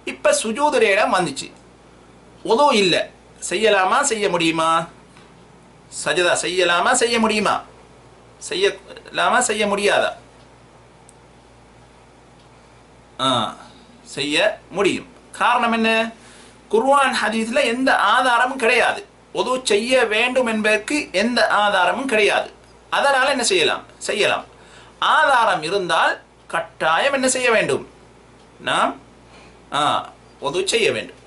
இப்ப சுஜூதுடைய இடம் வந்துச்சு, வுது இல்லை, செய்யலாமா செய்ய முடியுமா, சஜதா செய்யலாமா செய்ய முடியுமா, செய்யலாமா செய்ய முடியாதா, செய்ய முடியும். காரணம் என்ன, குர்ஆன் ஹதீஸ்ல எந்த ஆதாரமும் கிடையாது, வுது செய்ய வேண்டும் என்பதற்கு எந்த ஆதாரமும் கிடையாது. அதனால என்ன செய்யலாம், செய்யலாம். ஆதாரம் இருந்தால் கட்டாயம் என்ன செய்ய வேண்டும், நாம் வுது செய்ய வேண்டும்.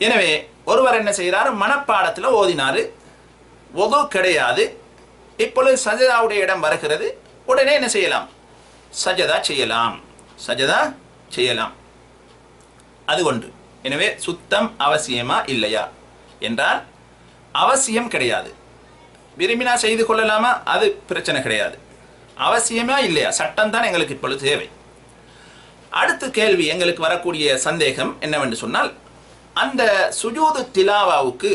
எனவே ஒருவர் என்ன செய்கிறார், மனப்பாடத்தில் ஓதினாரு, வுது கிடையாது. இப்பொழுது சஜதாவுடைய இடம் வருகிறது, உடனே என்ன செய்யலாம், சஜதா செய்யலாம், சஜதா செய்யலாம். அது ஒன்று. எனவே சுத்தம் அவசியமா இல்லையா என்றால் அவசியம் கிடையாது. விரும்பினா செய்து கொள்ளலாமா, அது பிரச்சனை கிடையாது. அவசியமா இல்லையா, சட்டம் தான் எங்களுக்கு இப்பொழுது தேவை. அடுத்த கேள்வி எங்களுக்கு வரக்கூடிய சந்தேகம் என்னவென்று சொன்னால், அந்த சுஜூது திலாவாவுக்கு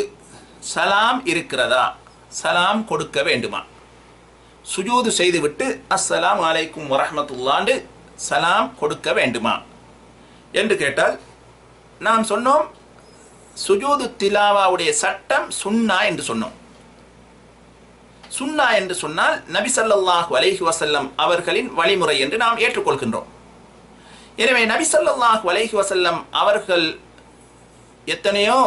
சலாம் இருக்கிறதா, சலாம் கொடுக்க வேண்டுமா, சுஜூது செய்துவிட்டு அஸ்ஸலாமு அலைக்கும் வரஹ்மத்துல்லாஹ் சலாம் கொடுக்க வேண்டுமா என்று கேட்டால், நாம் சொன்னோம் சுஜூது திலாவாவுடைய சட்டம் சுன்னா என்று சொன்னோம். சுன்னா என்று சொன்னால் நபி ஸல்லல்லாஹு அலைஹி வஸல்லம் அவர்களின் வழிமுறை என்று நாம் ஏற்றுக்கொள்கின்றோம். எனவே நபி ஸல்லல்லாஹு அலைஹி வஸல்லம் அவர்கள் எத்தனையோ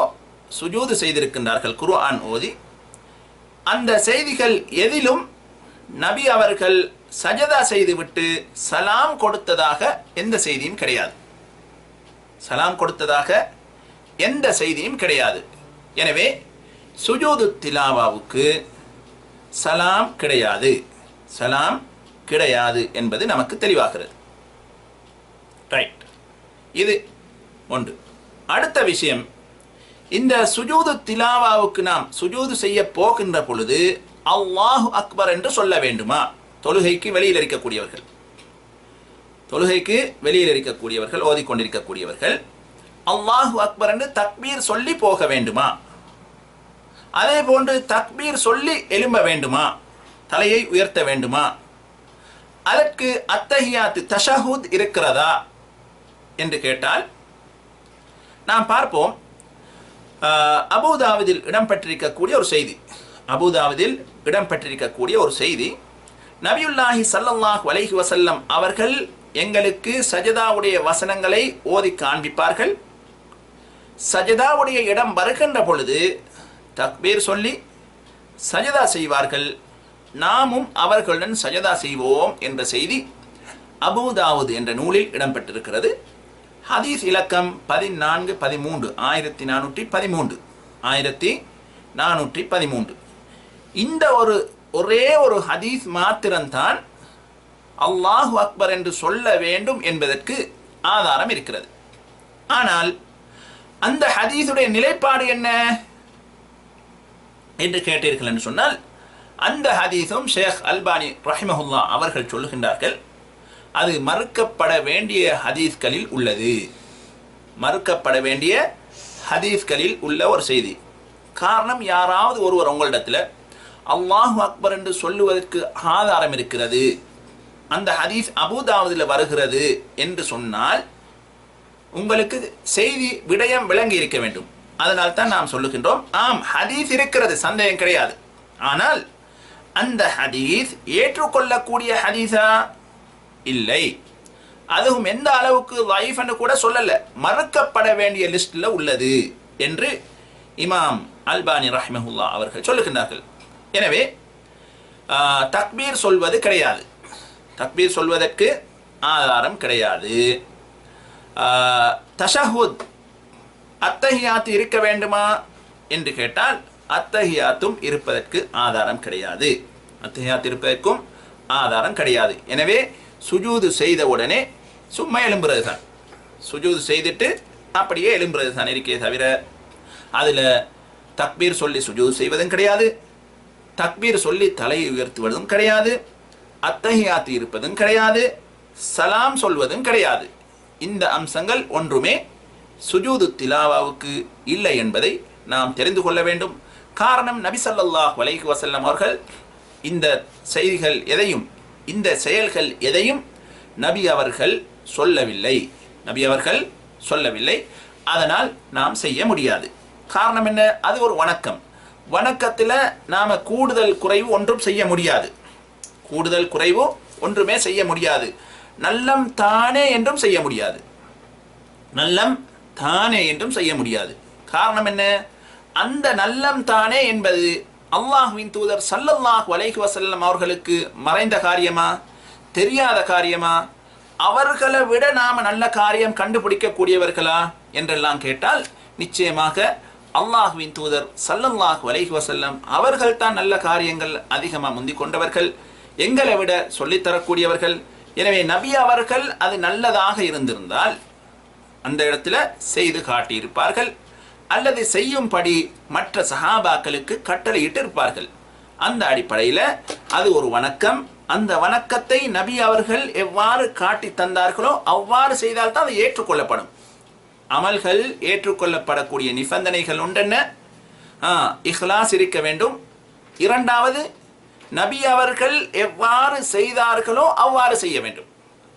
சுஜூது செய்திருக்கின்றார்கள் குர்ஆன் ஓதி. அந்த செய்திகள் எதிலும் நபி அவர்கள் சஜதா செய்துவிட்டு சலாம் கொடுத்ததாக எந்த செய்தியும் கிடையாது. சலாம் கொடுத்ததாக எந்த செய்தியும் கிடையாது. எனவே சுஜூது திலாவாவுக்கு சலாம் கிடையாது, சலாம் கிடையாது என்பது நமக்கு தெளிவாகிறது. ரைட், இது ஒன்று. அடுத்த விஷயம், இந்த சுஜூது திலாவாவுக்கு நாம் சுஜூது செய்ய போகின்ற பொழுது அல்லாஹு அக்பர் என்று சொல்ல வேண்டுமா? தொழுகைக்கு வெளியில் இருக்கக்கூடியவர்கள், தொழுகைக்கு வெளியில் இருக்கக்கூடியவர்கள், ஓதிக்கொண்டிருக்கக்கூடியவர்கள் அல்லாஹு அக்பர் என்று தக்பீர் சொல்லி போக வேண்டுமா? அதே போன்று தக்பீர் சொல்லி எழும்ப வேண்டுமா? தலையை உயர்த்த வேண்டுமா? அதற்கு அத்தஹியாத்து தஷஹுத் இருக்கிறதா என்று கேட்டால் நாம் பார்ப்போம். அபூதாவுதில் இடம்பெற்றிருக்கக்கூடிய ஒரு செய்தி, அபூதாவுதில் இடம்பெற்றிருக்கக்கூடிய ஒரு செய்தி, நபியுல்லாஹி ஸல்லல்லாஹு அலைஹி வஸல்லம் அவர்கள் எங்களுக்கு சஜதாவுடைய வசனங்களை ஓதி காண்பிப்பார்கள். சஜதாவுடைய இடம் வருகின்ற பொழுது தக்பீர் சொல்லி சஜதா செய்வார்கள். நாமும் அவர்களுடன் சஜதா செய்வோம் என்ற செய்தி அபூதாவுத் என்ற நூலில் இடம்பெற்றிருக்கிறது. ஹதீஸ் இலக்கம் 1413, 1413. இந்த ஒரே ஒரு ஹதீஸ் மாத்திரம்தான் அல்லாஹு அக்பர் என்று சொல்ல வேண்டும் என்பதற்கு ஆதாரம் இருக்கிறது. ஆனால் அந்த ஹதீஸுடைய நிலைப்பாடு என்ன என்று கேட்டீர்கள் என்று சொன்னால், அந்த ஹதீஸும் ஷேக் அல்பானி ரஹிமஹுல்லா அவர்கள் சொல்லுகின்றார்கள், அது மறுக்கப்பட வேண்டிய ஹதீஸ்களில் உள்ளது, மறுக்கப்பட வேண்டிய ஹதீஸ்களில் உள்ள ஒரு செய்தி. காரணம், யாராவது ஒருவர் உங்களிடத்தில் அல்லாஹு அக்பர் என்று சொல்லுவதற்கு ஆதாரம் இருக்கிறது, அந்த ஹதீஸ் அபூதாவுதில் வருகிறது என்று சொன்னால் உங்களுக்கு செய்தி விடயம் விளங்கி இருக்க வேண்டும். அதனால் தான் நாம் சொல்லுகின்றோம், ஆம் ஹதீஸ் இருக்கிறது, சந்தேகம் கிடையாது. ஆனால் அந்த ஹதீஸ் ஏற்றுக்கொள்ளக்கூடிய ஹதீஸா? இல்லை. அதுவும் எந்த அளவுக்கு லைஃப் என்று கூட சொல்லல, மறுக்கப்பட வேண்டிய லிஸ்டில் உள்ளது என்று இமாம் அல்பானி ரஹ்மஹுல்லா அவர்கள் சொல்லுகின்றார்கள். எனவே தக்பீர் சொல்வது கிடையாது, தக்பீர் சொல்வதற்கு ஆதாரம் கிடையாது. தஷஹுத் அத்தஹியாத்து இருக்க வேண்டுமா என்று கேட்டால் அத்தஹியாத்தும் இருப்பதற்கு ஆதாரம் கிடையாது, அத்தஹியாத்து இருப்பதற்கும் ஆதாரம் கிடையாது. எனவே சுஜூது செய்த உடனே சும்மா எழும்புறது தான், சுஜூது செய்துட்டு அப்படியே எழும்புறது தான் இருக்கே தவிர அதில் தக்பீர் சொல்லி சுஜூது செய்வதும் கிடையாது, தக்பீர் சொல்லி தலையை உயர்த்துவதும் கிடையாது, அத்தஹியாத்து இருப்பதும் கிடையாது, சலாம் சொல்வதும் கிடையாது. இந்த அம்சங்கள் ஒன்றுமே சுஜூது திலாவாவுக்கு இல்லை என்பதை நாம் தெரிந்து கொள்ள வேண்டும். காரணம், நபி ஸல்லல்லாஹு அலைஹி வஸல்லம் அவர்கள் இந்த செய்திகள் எதையும், இந்த செயல்கள் எதையும் நபி அவர்கள் சொல்லவில்லை, நபி அவர்கள் சொல்லவில்லை. அதனால் நாம் செய்ய முடியாது. காரணம் என்ன? அது ஒரு வணக்கம். வணக்கத்தில் நாம் கூடுதல் குறைவு ஒன்றும் செய்ய முடியாது, கூடுதல் குறைவு ஒன்றுமே செய்ய முடியாது. நல்லம் தானே என்றும் செய்ய முடியாது, நல்லம் தானே என்றும் செய்ய முடியாது. காரணம் என்ன? அந்த நல்லம் தானே என்பது அல்லாஹ்வின் தூதர் ஸல்லல்லாஹு அலைஹி வஸல்லம் அவர்களுக்கு மறைந்த காரியமா, தெரியாத காரியமா, அவர்களை விட நாம் நல்ல காரியம் கண்டுபிடிக்கக்கூடியவர்களா என்றெல்லாம் கேட்டால் நிச்சயமாக அல்லாஹ்வின் தூதர் ஸல்லல்லாஹு அலைஹி வஸல்லம் அவர்கள் தான் நல்ல காரியங்கள் அதிகமாக முந்திக் கொண்டவர்கள், எங்களை விட சொல்லித்தரக்கூடியவர்கள். எனவே நபி அவர்கள் அது நல்லதாக இருந்திருந்தால் அந்த இடத்துல செய்து காட்டியிருப்பார்கள், அல்லது செய்யும்படி மற்ற சஹாபாக்களுக்கு கட்டளையிட்டு இருப்பார்கள். அந்த அடிப்படையில் அது ஒரு வணக்கம். அந்த வணக்கத்தை நபி அவர்கள் எவ்வாறு காட்டி தந்தார்களோ அவ்வாறு செய்தால்தான் அது ஏற்றுக்கொள்ளப்படும். அமல்கள் ஏற்றுக்கொள்ளப்படக்கூடிய நிபந்தனைகள் உண்டென்ன? இஹ்லாஸ் இருக்க வேண்டும். இரண்டாவது, நபி அவர்கள் எவ்வாறு செய்தார்களோ அவ்வாறு செய்ய வேண்டும்.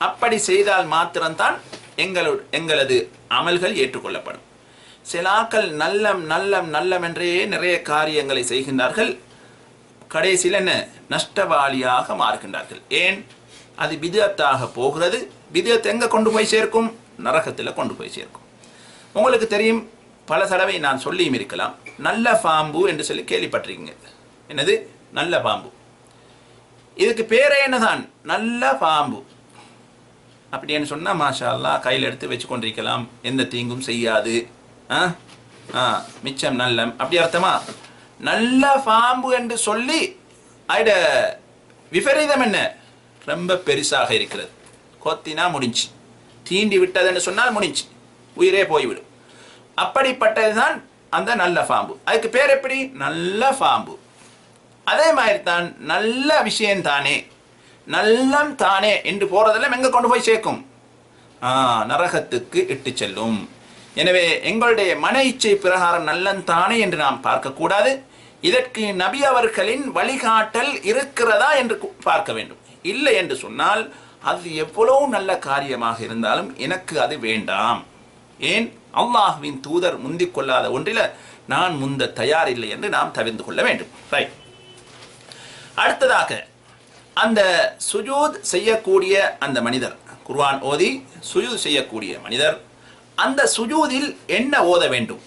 அப்படி செய்தால் மாத்திரம்தான் எங்களது அமல்கள் ஏற்றுக்கொள்ளப்படும். சிலாக்கள் நல்லம் நல்லம் நல்லம் என்றே நிறைய காரியங்களை செய்கின்றார்கள், கடைசியில் என்ன, நஷ்டவாளியாக மாறுகின்றார்கள். ஏன்? அது பிதத்தாக போகிறது. பிதத் எங்கே கொண்டு போய் சேர்க்கும்? நரகத்தில் கொண்டு போய் சேர்க்கும். உங்களுக்கு தெரியும், பல தடவை நான் சொல்லியும் இருக்கலாம். நல்ல பாம்பு என்று சொல்லி கேள்விப்பட்டிருக்கீங்க. என்னது நல்ல பாம்பு? இதுக்கு பேரே என்னதான் நல்ல பாம்பு. அப்படின்னு சொன்னால் மாஷா அல்லாஹ் கையில் எடுத்து வச்சு கொண்டிருக்கலாம், எந்த தீங்கும் செய்யாது, மிச்சம் நல்ல, அப்படி அர்த்தமா? நல்ல பாம்பு என்று சொல்லி அதோட விபரீதம் என்ன? ரொம்ப பெருசாக இருக்கிறது. கொத்தினா முடிஞ்சு, தீண்டி விட்டதுன்னு சொன்னால் முடிஞ்சு, உயிரே போய்விடும். அப்படிப்பட்டதுதான் அந்த நல்ல பாம்பு. அதுக்கு பேர் எப்படி? நல்ல பாம்பு. அதே மாதிரி தான் நல்ல விஷயம் தானே, நல்லம் தானே என்று போறதெல்லாம் எங்க கொண்டு போய் சேர்க்கும்? நரகத்துக்கு இட்டு செல்லும். எனவே எங்களுடைய மன இச்சை பிரகாரம் நல்லம் தானே என்று நாம் பார்க்கக்கூடாது. இதற்கு நபி அவர்களின் வழிகாட்டல் இருக்கிறதா என்று பார்க்க வேண்டும். இல்லை என்று சொன்னால் அது எவ்வளவு நல்ல காரியமாக இருந்தாலும் எனக்கு அது வேண்டாம். ஏன்? அல்லாஹ்வின் தூதர் முந்திக் கொள்ளாத ஒன்றில் நான் முந்த தயாரில்லை என்று நாம் தவிர்த்து கொள்ள வேண்டும். ரைட். அடுத்ததாக அந்த சுஜூத் செய்யக்கூடிய அந்த மனிதர், குர்ஆன் ஓதி சுஜூத் செய்யக்கூடிய மனிதர், அந்த சுஜூதில் என்ன ஓத வேண்டும்?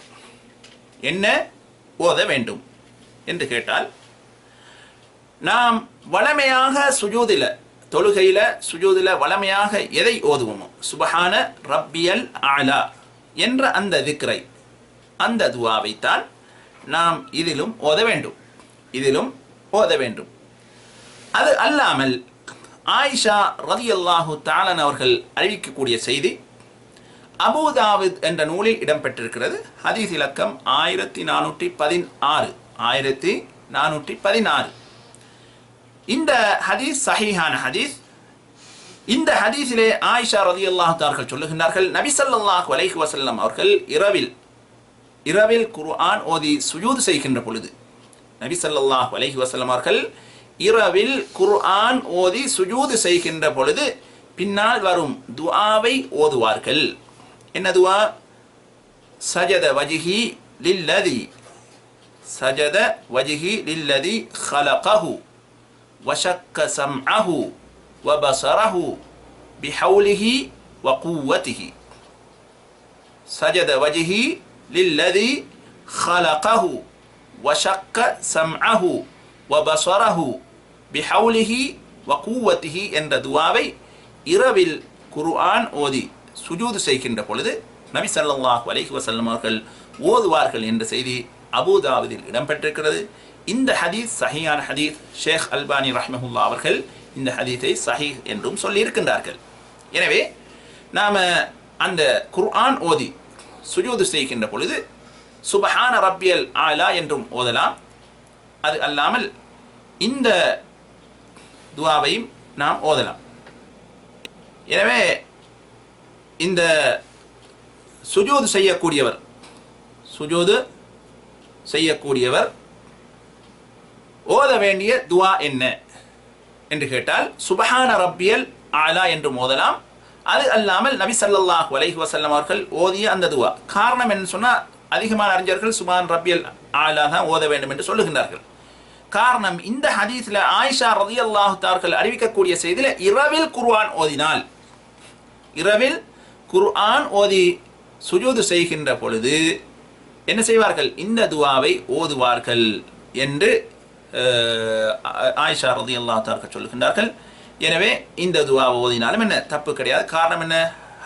என்ன ஓத வேண்டும் என்று கேட்டால், நாம் வளமையாக சுஜூதில், தொழுகையில சுஜூதில் வளமையாக எதை ஓதுவோமோ, சுபஹான ரப்பியல் ஆலா என்ற அந்த திக்ரை, அந்த துஆவைத்தான் நாம் இதிலும் ஓத வேண்டும். இதிலும் ஓத வேண்டும். அது அல்லாமல் ஆயிஷா ரலியல்லாஹு தஆலா அவர்கள் அறிவிக்கக்கூடிய செய்தி அபூ தாவூத் என்ற நூலில் இடம்பெற்றிருக்கிறது. ஹதீஸ் இலக்கம் 1416. 1416. இந்த ஹதீஸ் சஹீஹான ஹதீஸ். இந்த ஹதீஸிலே ஆயிஷா ரலியல்லாஹு தஆலா அவர்கள் சொல்லுகின்றார்கள், நபி ஸல்லல்லாஹு அலைஹி வஸல்லம் அவர்கள் இரவில் குர்ஆன் ஓதி சுஜூத் செய்கின்ற பொழுது, நபி ஸல்லல்லாஹு அலைஹி வஸல்லம் அவர்கள் இரவில் குர்ஆன் ஓதி சுஜூத் செய்கின்ற பொழுது பின்னால் வரும் துஆவை ஓதுவார்கள். என்ன துஆ? சஜத வஜ்ஹி லில்லதி خلقஹு வஷக்க சம்அஹு வபஸரஹு பிஹௌலிஹி வகுவதிஹி. சஜத வஜ்ஹி லில்லதி خلقஹு வஷக்க சம்அஹு வபஸரஹு பிஹௌலிஹி வகுவதிஹி என்ற துஆவை இரவில் குர்ஆன் ஓதி சுஜூத் செய்கின்ற பொழுது நபி ஸல்லல்லாஹு அலைஹி வஸல்லம் அவர்கள் ஓதுவார்கள் என்ற செய்தி அபூ தாவூதில் இடம்பெற்றிருக்கிறது. இந்த ஹதீஸ் சஹீஹான ஹதீஸ். ஷேக் அல்பானி ரஹ்மஹுல்லாஹ் அவர்கள் இந்த ஹதீஸை சஹீஹ் என்றும் சொல்லி இருக்கின்றார்கள். எனவே நாம அந்த குர்ஆன் ஓதி சுஜூத் செய்கின்ற பொழுது சுப்ஹான ரப்பியல் ஆலா என்றும் ஓதலாம். அது அல்லாமல் இந்த துஆவையும் நாம் ஓதலாம். எனவே இந்த சுஜூத் செய்யக்கூடியவர் ஓத வேண்டிய துஆ என்ன என்று கேட்டால் சுப்ஹான ரப்பியல் ஆலா என்று ஓதலாம். அது அல்லாமல் நபி ஸல்லல்லாஹு அலைஹி வஸல்லம் அவர்கள் ஓதிய அந்த துஆ. காரணம் என்ன சொன்னால், அதிகமான அறிஞர்கள் சுப்ஹான ரப்பியல் ஆலா தான் ஓத வேண்டும் என்று சொல்லுகின்றார்கள். காரணம், இந்த ஹதீஸ்ல ஆயிஷா ரலியல்லாஹு தஆலா அவர்கள் அறிவிக்கக்கூடிய செய்தியில இரவில் குர்ஆன் ஓதினால், இரவில் குர்ஆன் ஓதி சுஜூத் செய்கின்ற பொழுது என்ன செய்வார்கள்? இந்த துஆவை ஓதுவார்கள் என்று ஆயிஷா ரலியல்லாஹு தஆலா சொல்லுகின்றார்கள். எனவே இந்த துஆவை ஓதினாலும் என்ன தப்பு கிடையாது. காரணம் என்ன?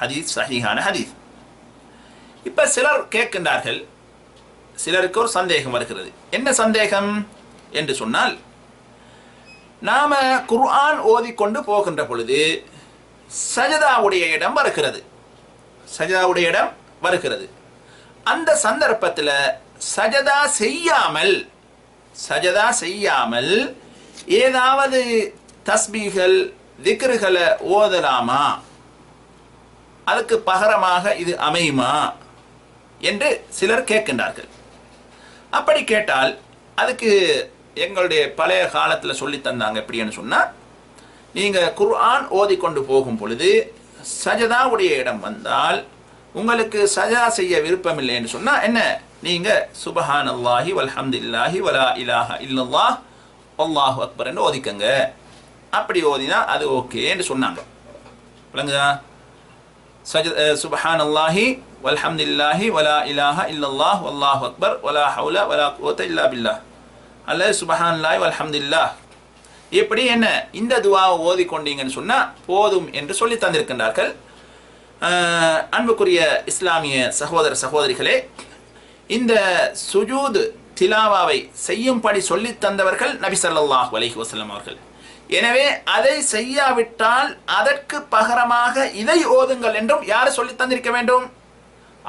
ஹதீஸ் சஹீஹான ஹதீஸ். இப்ப சிலர் கேட்கின்றார்கள், சிலருக்கு ஒரு சந்தேகம் வருகிறது. என்ன சந்தேகம் என்று சொன்னால், நாம குர்ஆன் ஓதிக்கொண்டு போகின்ற பொழுது சஜதாவுடைய இடம் வருகிறது. அந்த சந்தர்ப்பத்தில் சஜதா செய்யாமல் ஏதாவது தஸ்பீகள் திக்ருகளை ஓதலாமா? அதுக்கு பகரமாக இது அமையுமா என்று சிலர் கேட்கின்றார்கள். அப்படி கேட்டால் அதுக்கு எங்களுடைய பழைய காலத்தில் சொல்லி தந்தாங்க. எப்படின்னு சொன்னால், நீங்கள் குர்ஆன் ஓதிக்கொண்டு போகும் பொழுது சஜதாவுடைய இடம் வந்தால் உங்களுக்கு சஜதா செய்ய விருப்பம் இல்லை என்று சொன்னால் என்ன, நீங்கள் சுப்ஹானல்லாஹி வல்ஹம்துலில்லாஹி வலா இலாஹா இல்லல்லாஹ் அல்லாஹு அக்பர் என்று ஓதிக்கங்க. அப்படி ஓதினா அது ஓகே என்று சொன்னாங்க. விளங்குதா? சுப்ஹானல்லாஹி வல்ஹம்துலில்லாஹி வலா இலாஹா இல்லல்லாஹ் வல்லாஹு அக்பர் வலா ஹவுல வலா குவத்த இல்லா பில்லாஹ் அல்லது சுபஹானல்லாஹி வல்ஹம்துலில்லாஹ். இப்படி என்ன இந்த துவாவை ஓதிக்கொண்டீங்கன்னு சொன்னால் போதும் என்று சொல்லி தந்திருக்கின்றார்கள். அன்புக்குரிய இஸ்லாமிய சகோதர சகோதரிகளே, இந்த சுஜூத் திலாவாவை செய்யும்படி சொல்லி தந்தவர்கள் நபி ஸல்லல்லாஹு அலைஹி வஸல்லம் அவர்கள். எனவே அதை செய்யாவிட்டால் அதற்கு பகரமாக இதை ஓதுங்கள் என்றும் யார் சொல்லி தந்திருக்க வேண்டும்?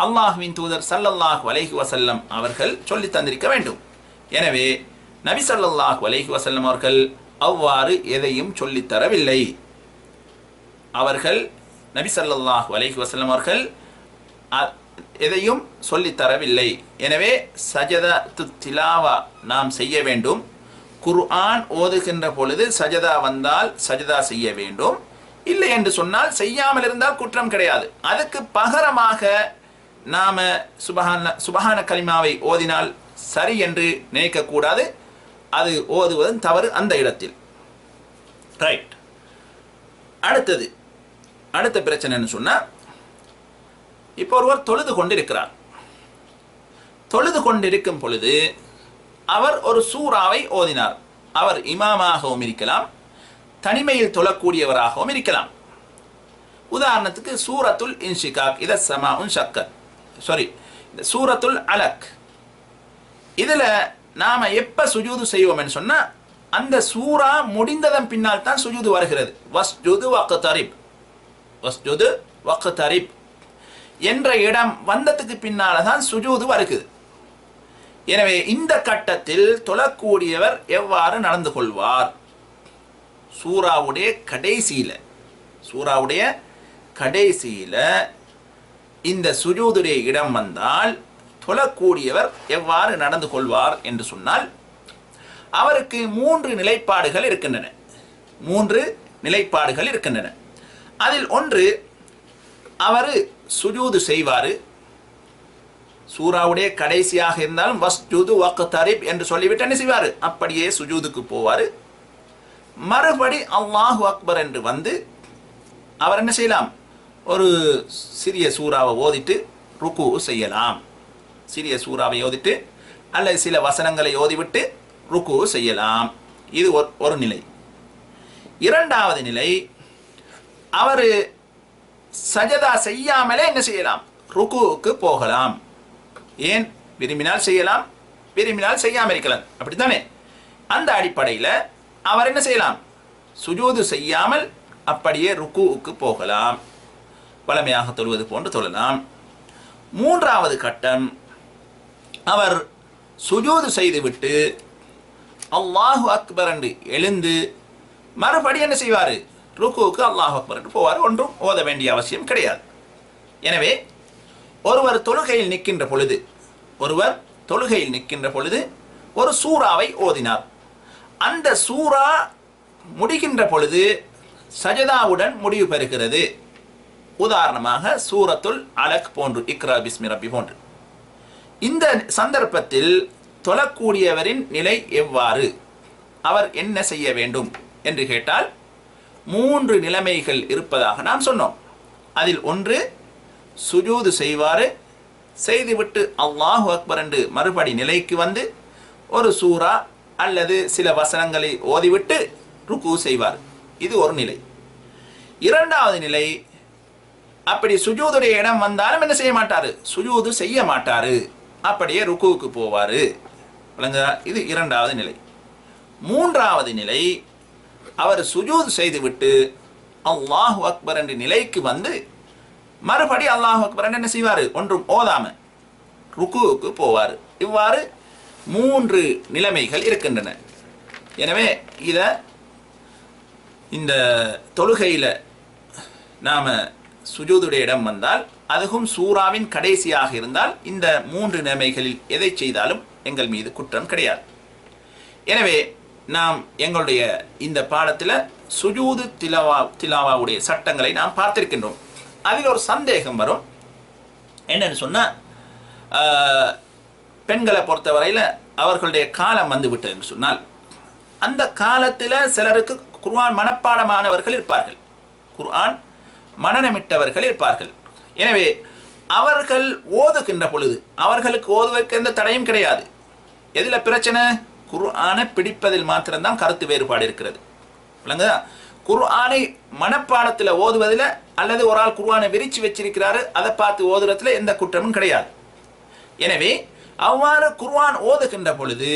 அல்லாஹ்வின் தூதர் ஸல்லல்லாஹு அலைஹி வஸல்லம் அவர்கள் சொல்லி தந்திருக்க வேண்டும். எனவே நபி ஸல்லல்லாஹு அலைஹி வஸல்லம் அவர்கள் அவ்வாறு எதையும் சொல்லித்தரவில்லை. அவர்கள் நபி ஸல்லல்லாஹு அலைஹி வஸல்லம் அவர்கள் எதையும் சொல்லித்தரவில்லை. எனவே சஜதத்து திலாவா நாம் செய்ய வேண்டும். குர்ஆன் ஓதுகின்ற பொழுது சஜதா வந்தால் சஜதா செய்ய வேண்டும். இல்லை என்று சொன்னால் செய்யாமல் இருந்தால் குற்றம் கிடையாது. அதுக்கு பகரமாக நாம சுபஹான கலிமாவை ஓதினால் சரி என்று நினைக்கக்கூடாது. அது ஓதுவதன் தவறு அந்த இடத்தில். ரைட். அடுத்த பிரச்சனைன்னு சொன்னால், இப்போ ஒருவர் தொழுது கொண்டிருக்கிறார். தொழுது கொண்டிருக்கும் பொழுது அவர் ஒரு சூறாவை ஓதினார். அவர் இமாமாகவும் இருக்கலாம், தனிமையில் தொழக்கூடியவராகவும் இருக்கலாம். உதாரணத்துக்கு சூரத்துல் இன்ஷிகாக், இத சமாஉன் ஷக்கத், சூரத்துல் அலக். இதில் நாம் எப்போ சுஜூது செய்வோம்னு சொன்னால், அந்த சூரா முடிந்ததன் பின்னால் தான் சுஜூது வருகிறது. வஸ்ஜுது வக்தரிப், வஸ்ஜுது வக்தரிப் என்ற இடம் வந்ததுக்கு பின்னால தான் சுஜூது வருகிறது. எனவே இந்த கட்டத்தில் தொழக்கூடியவர் எவ்வாறு நடந்து கொள்வார்? சூராவுடைய கடைசியில இந்த சுஜூதுடைய இடம் வந்தால் தொழக்கூடியவர் எவ்வாறு நடந்து கொள்வார் என்று சொன்னால், அவருக்கு 3 நிலைப்பாடுகள் இருக்கின்றன. அதில் ஒன்று, அவர் சுஜூது செய்வார். சூராவுடைய கடைசியாக இருந்தாலும் வஸ்ஜுது வக்தரிப் என்று சொல்லிவிட்டு என்ன செய்வார்? அப்படியே சுஜூதுக்கு போவார். மறுபடி அல்லாஹு அக்பர் என்று வந்து அவர் என்ன செய்யலாம்? ஒரு சிறிய சூறாவை ஓதிட்டு ருக்கு செய்யலாம். சிறிய சூறாவை ஓதிட்டு அல்லது சில வசனங்களை ஓதிவிட்டு ருக்கு செய்யலாம். இது ஒரு நிலை. இரண்டாவது நிலை, அவர் சஜதா செய்யாமலே என்ன செய்யலாம்? ருக்குவுக்கு போகலாம். ஏன்? விரும்பினால் செய்யலாம், விரும்பினால் செய்யாமல் இருக்கலாம். அப்படித்தானே? அந்த அடிப்படையில் அவர் என்ன செய்யலாம்? சுஜூது செய்யாமல் அப்படியே ருக்குவுக்கு போகலாம். வளமையாக தொழுவது போன்று தொழலாம். மூன்றாவது கட்டம், அவர் சுஜூது செய்துவிட்டு அல்லாஹு அக்பர் என்று எழுந்து மறுபடி என்ன செய்வார்? ருக்குவுக்கு அல்லாஹு அக்பர் என்று போவார். ஒன்றும் ஓத வேண்டிய அவசியம் கிடையாது. எனவே ஒருவர் தொழுகையில் நிற்கின்ற பொழுது ஒரு சூறாவை ஓதினார். அந்த சூரா முடிகின்ற பொழுது சஜதாவுடன் முடிவு பெறுகிறது. உதாரணமாக சூரத்துல் அலக் போன்று, இக்ரா பிஸ்மி ரப்பி போன்று. இந்த சந்தர்ப்பத்தில் தொழக்கூடியவரின் நிலை எவ்வாறு? அவர் என்ன செய்ய வேண்டும் என்று கேட்டால், 3 நிலைமைகள் இருப்பதாக நாம் சொன்னோம். அதில் ஒன்று, சுஜூது செய்வார். செய்துவிட்டு அல்லாஹு அக்பர் என்று மறுபடி நிலைக்கு வந்து ஒரு சூரா அல்லது சில வசனங்களை ஓதிவிட்டு ருக்கு செய்வார். இது ஒரு நிலை. இரண்டாவது நிலை, அப்படி சுஜூதுடைய இடம் வந்தாலும் என்ன செய்ய மாட்டார்? சுஜூது செய்ய மாட்டார். அப்படியே ருக்குவுக்கு போவார். இது இரண்டாவது நிலை. மூன்றாவது நிலை, அவர் சுஜூது செய்துவிட்டு அல்லாஹு அக்பர் என்ற நிலைக்கு வந்து மறுபடி அல்லாஹு அக்பர் என்ன செய்வார்? ஒன்றும் ஓதாம ருக்குவுக்கு போவார். இவ்வாறு 3 நிலைமைகள் இருக்கின்றன. எனவே இந்த தொழுகையில் நாம் சுஜூதுடைய இடம் வந்தால், அதுவும் சூறாவின் கடைசியாக இருந்தால், இந்த 3 நிலைமைகளில் எதை செய்தாலும் எங்கள் மீது குற்றம் கிடையாது. எனவே நாம் எங்களுடைய இந்த பாடத்தில் சுஜூது திலாவாவுடைய சட்டங்களை நாம் பார்த்திருக்கின்றோம். அதில் ஒரு சந்தேகம் வரும். என்னன்னு சொன்னால், பெண்களை பொறுத்தவரையில் அவர்களுடைய காலம் வந்து விட்டதுன்னு சொன்னால், அந்த காலத்தில் சிலருக்கு குர்ஆன் மனப்பாடமானவர்கள் இருப்பார்கள், குர்ஆன் மனனமிட்டவர்கள் இருப்பார்கள். எனவே அவர்கள் ஓதுகின்ற பொழுது அவர்களுக்கு ஓதுவதற்கு எந்த தடையும் கிடையாது. எதில் பிரச்சனை? குர்ஆனை பிடிப்பதில் மாத்திரம்தான் கருத்து வேறுபாடு இருக்கிறது. விளங்குதா? குர்ஆனை மனப்பாடத்தில் ஓதுவதில் அல்லது ஒரு ஆள் குர்ஆனை விரிச்சு வச்சிருக்கிறாரு அதை பார்த்து ஓதுறதுல எந்த குற்றமும் கிடையாது. எனவே அவ்வாறு குர்ஆன் ஓதுகின்ற பொழுது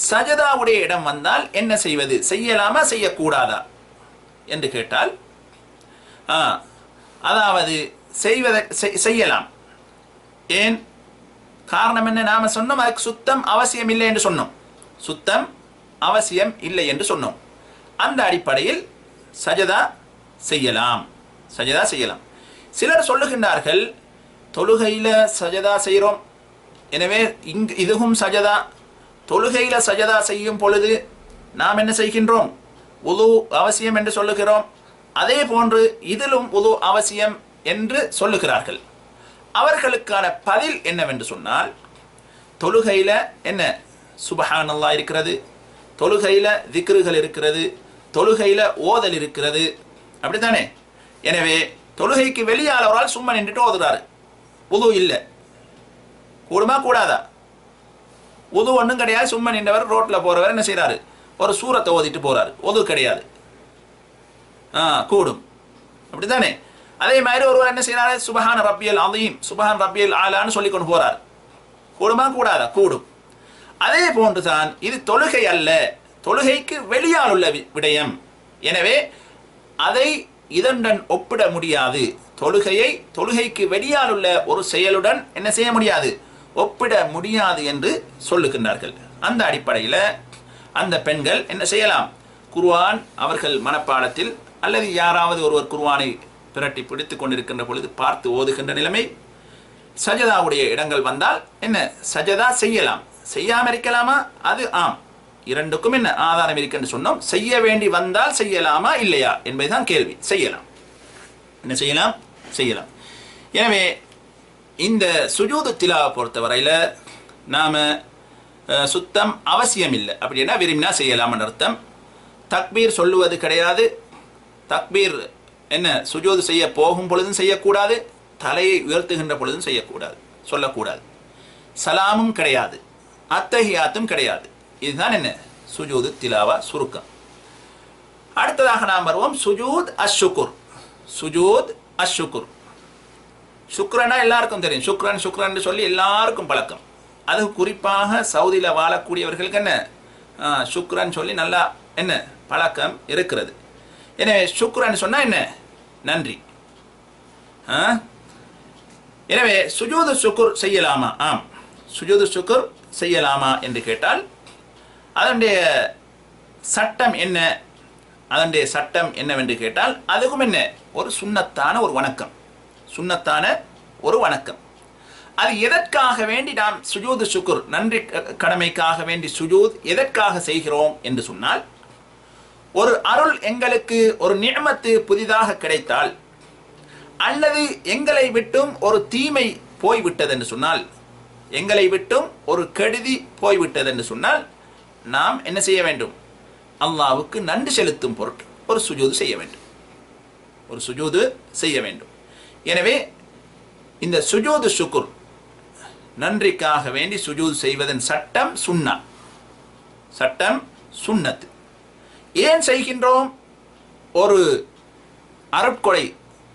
சஜதாவுடைய இடம் வந்தால் என்ன செய்வது? செய்யலாமா செய்யக்கூடாதா என்று கேட்டால், அதாவது செய்யலாம். ஏன்? காரணம் என்ன? நாம சொன்னோம் அதுக்கு சுத்தம் அவசியம் இல்லை என்று சொன்னோம். சுத்தம் அவசியம் இல்லை என்று சொன்னோம். அந்த அடிப்படையில் சஜதா செய்யலாம். சஜதா செய்யலாம். சிலர் சொல்லுகின்றார்கள், தொழுகையில் சஜதா செய்கிறோம், எனவே இதுவும் சஜதா. தொழுகையில் சஜதா செய்யும் பொழுது நாம் என்ன செய்கின்றோம்? உது அவசியம் என்று சொல்லுகிறோம். அதே போன்று இதிலும் உது அவசியம் என்று சொல்லுகிறார்கள். அவர்களுக்கான பதில் என்னவென்று சொன்னால், தொழுகையில் என்ன சுபஹானல்லாஹ் இருக்கிறது, தொழுகையில் திக்ருகள் இருக்கிறது, தொழுகையில் ஓதல் இருக்கிறது, அப்படித்தானே? எனவே தொழுகைக்கு வெளியால் ஒரு ஆள் சும்மா நின்றுட்டு ஓதுறாரு, உது இல்லை, கூடுமா கூடாதா? உது ஒன்றும் கிடையாது. சும்மா நின்றவர் ரோட்டில் போகிறவர் என்ன செய்கிறாரு? ஒரு சூரத்தை ஓதிட்டு போகிறாரு, உது கிடையாது. கூடும், அப்படித்தானே? அதே மாதிரி ஒருவர் என்ன செய்கிறாரு? சுபஹான் ரப்பியல் அதீம், சுபஹான் ரப்பியல் ஆலான்னு சொல்லி கொண்டு போகிறார், கூடுமா கூடாதா? கூடும். அதே போன்றுதான் இது தொழுகை அல்ல, தொழுகைக்கு வெளியால் உள்ள விடயம். எனவே அதை இதனுடன் ஒப்பிட முடியாது. தொழுகைக்கு வெளியால் உள்ள ஒரு செயலுடன் என்ன செய்ய முடியாது? ஒப்பிட முடியாது என்று சொல்லுகின்றார்கள். அந்த அடிப்படையில் அந்த பெண்கள் என்ன செய்யலாம்? குர்ஆன் அவர்கள் மனப்பாடத்தில் அல்லது யாராவது ஒருவர் குர்ஆனை பிரட்டி பிடித்து கொண்டிருக்கின்ற பொழுது பார்த்து ஓதுகின்ற நிலைமை, சஜதாவுடைய இடங்கள் வந்தால் என்ன சஜதா செய்யலாம். செய்யாமல் இருக்கலாமா? அது ஆம். இரண்டுக்கும் என்ன ஆதாரம் இருக்குன்னு சொன்னோம். செய்ய வேண்டி வந்தால் செய்யலாமா இல்லையா என்பதுதான் கேள்வி. செய்யலாம். என்ன செய்யலாம்? செய்யலாம். எனவே இந்த சுஜூது திலாவை பொறுத்தவரையில் நாம் சுத்தம் அவசியம் இல்லை, அப்படின்னா விரும்பினா செய்யலாம்னு அர்த்தம். தக்பீர் சொல்லுவது கிடையாது. தக்பீர் என்ன சுஜூது செய்ய போகும் பொழுதும் செய்யக்கூடாது, தலையை உயர்த்துகின்ற பொழுதும் செய்யக்கூடாது, சொல்லக்கூடாது. சலாமும் கிடையாது, அத்தஹியாத்தும் கிடையாது. இதுதான் என்ன சுஜூது திலாவா சுருக்கம். அடுத்ததாக நாம் வருவோம் சுஜூத் அஷ்ஷுக்குர். சுஜூத் அஷ்ஷுக்குர். சுக்ரனா எல்லாருக்கும் தெரியும். சுக்ரன் சுக்ரன் சொல்லி எல்லாருக்கும் பழக்கம். அது குறிப்பாக சவுதியில் வாழக்கூடியவர்களுக்கு என்ன சுக்ரன் சொல்லி நல்லா என்ன பழக்கம் இருக்கிறது. எனவே சுக்ரன் சொன்னால் என்ன? நன்றி. எனவே சுஜூது சுக்குர் செய்யலாமா? ஆம், சுஜூது சுக்குர் செய்யலாமா என்று கேட்டால் அதனுடைய சட்டம் என்ன? அதனுடைய சட்டம் என்னவென்று கேட்டால் அதுவும் என்ன ஒரு சுன்னத்தான ஒரு வணக்கம். சுன்னத்தான ஒரு வணக்கம். அது எதற்காக வேண்டி நாம் சுஜூது சுக்குர் நன்றி கடமைக்காக வேண்டி சுஜூத் எதற்காக செய்கிறோம் என்று சொன்னால், ஒரு அருள் எங்களுக்கு ஒரு நிஅமத்து புதிதாக கிடைத்தால் அல்லது எங்களை விட்டும் ஒரு தீமை போய்விட்டது என்று சொன்னால், எங்களை விட்டும் ஒரு கெடுதி போய்விட்டது என்று சொன்னால் நாம் என்ன செய்ய வேண்டும்? அல்லாஹ்வுக்கு நன்றி செலுத்தும் பொருட்டு ஒரு சுஜூது செய்ய வேண்டும். ஒரு சுஜூது செய்ய வேண்டும். எனவே இந்த சுஜூது சுக்குர் நன்றிக்காக வேண்டி சுஜூது செய்வதன் சட்டம் சுன்னா, சட்டம் சுன்னத்து. ஏன் செய்கின்றோம்? ஒரு அருட்கொடை,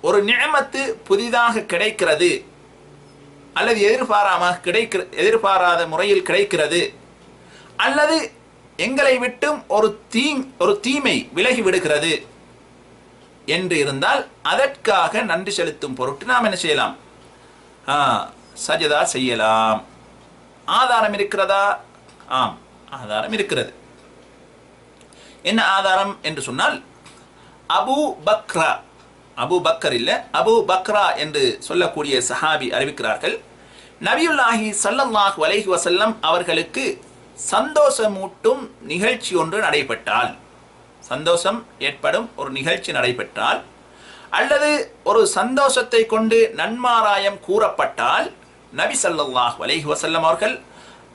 ஒரு நிஅமத்து புதிதாக கிடைக்கிறது அல்லது எதிர்பாராத முறையில் கிடைக்கிறது அல்லது எங்களை விட்டும் ஒரு தீமை விலகி விடுகிறது என்று இருந்தால் அதற்காக நன்றி செலுத்தும் பொருட்டு நாம் என்ன செய்யலாம்? சஜதா செய்யலாம். ஆதாரம் இருக்கிறதா? ஆம், ஆதாரம் இருக்கிறது. என்ன ஆதாரம் என்று சொன்னால், அபு பக்கர் இல்ல, அபு பக்ரா என்று சொல்லக்கூடிய சஹாபி அறிவிக்கிறார்கள், நபியுல்லாஹி ஸல்லல்லாஹு அலைஹி வஸல்லம் அவர்களுக்கு சந்தோஷமூட்டும் நிகழ்ச்சி ஒன்று நடைபெற்றால், சந்தோஷம் ஏற்படும் ஒரு நிகழ்ச்சி நடைபெற்றால் அல்லது ஒரு சந்தோஷத்தை கொண்டு நன்மாராயம் கூறப்பட்டால் நபி ஸல்லல்லாஹு அலைஹி வஸல்லம் அவர்கள்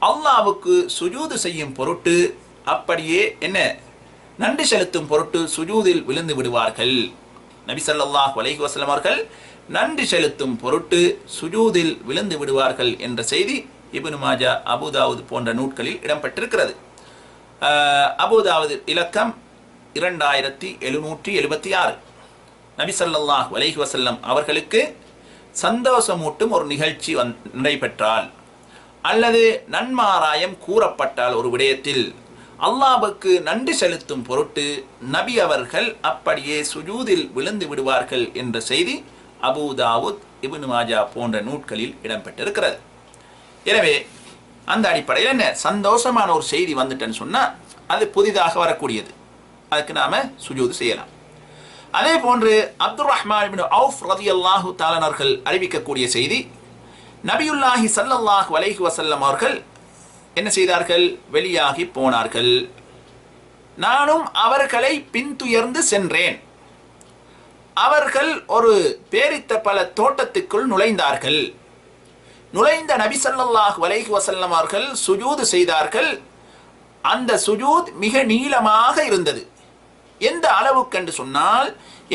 அல்லாஹ்வுக்கு சுஜூது செய்யும் பொருட்டு அப்படியே என்ன நன்றி செலுத்தும் பொருட்டு சுஜூதில் விழுந்து விடுவார்கள். நபி ஸல்லல்லாஹு அலைஹி வஸல்லம் அவர்கள் நன்றி செலுத்தும் பொருட்டு சுஜூதில் விழுந்து விடுவார்கள் என்ற செய்தி இப்னு மாஜா, அபூதாவுத் போன்ற நூட்களில் இடம்பெற்றிருக்கிறது. அபூதாவுத் இலக்கம் 2776. நபி ஸல்லல்லாஹு அலைஹி வஸல்லம் அவர்களுக்கு சந்தோஷமூட்டும் ஒரு நிகழ்ச்சி நடைபெற்றால் அல்லது நன்மாராயம் கூறப்பட்டால் ஒரு விடயத்தில் அல்லாஹ்வுக்கு நன்றி செலுத்தும் பொருட்டு நபி அவர்கள் அப்படியே சுஜூதில் விழுந்து விடுவார்கள் என்ற செய்தி அபூதாவுத், இப்னு மாஜா போன்ற நூட்களில் இடம்பெற்றிருக்கிறது. எனவே அந்த அடிப்படையில் என்ன, சந்தோஷமான ஒரு செய்தி வந்துட்டேன்னு சொன்னால் அது புதிதாக வரக்கூடியது, அதுக்கு நாம சுஜூது செய்யலாம். அதே போன்று அப்துர் ரஹ்மான் இப்னு அவுஃப் ரலியல்லாஹு தஆலா அவர்கள் அறிவிக்கக்கூடிய செய்தி, நபியுல்லாஹி ஸல்லல்லாஹு அலைஹி வஸல்லம் அவர்கள் என்ன செய்தார்கள், வெளியாகி போனார்கள். நானும் அவர்களை பின்துயர்ந்து சென்றேன். அவர்கள் ஒரு பேரித்த பல தோட்டத்துக்குள் நுழைந்தார்கள். நுழைந்த நபி ஸல்லல்லாஹு அலைஹி வஸல்லம் அவர்கள் சுஜூது செய்தார்கள். அந்த சுஜூத் மிக நீளமாக இருந்தது. எந்த அளவுக்கு என்று சொன்னால்,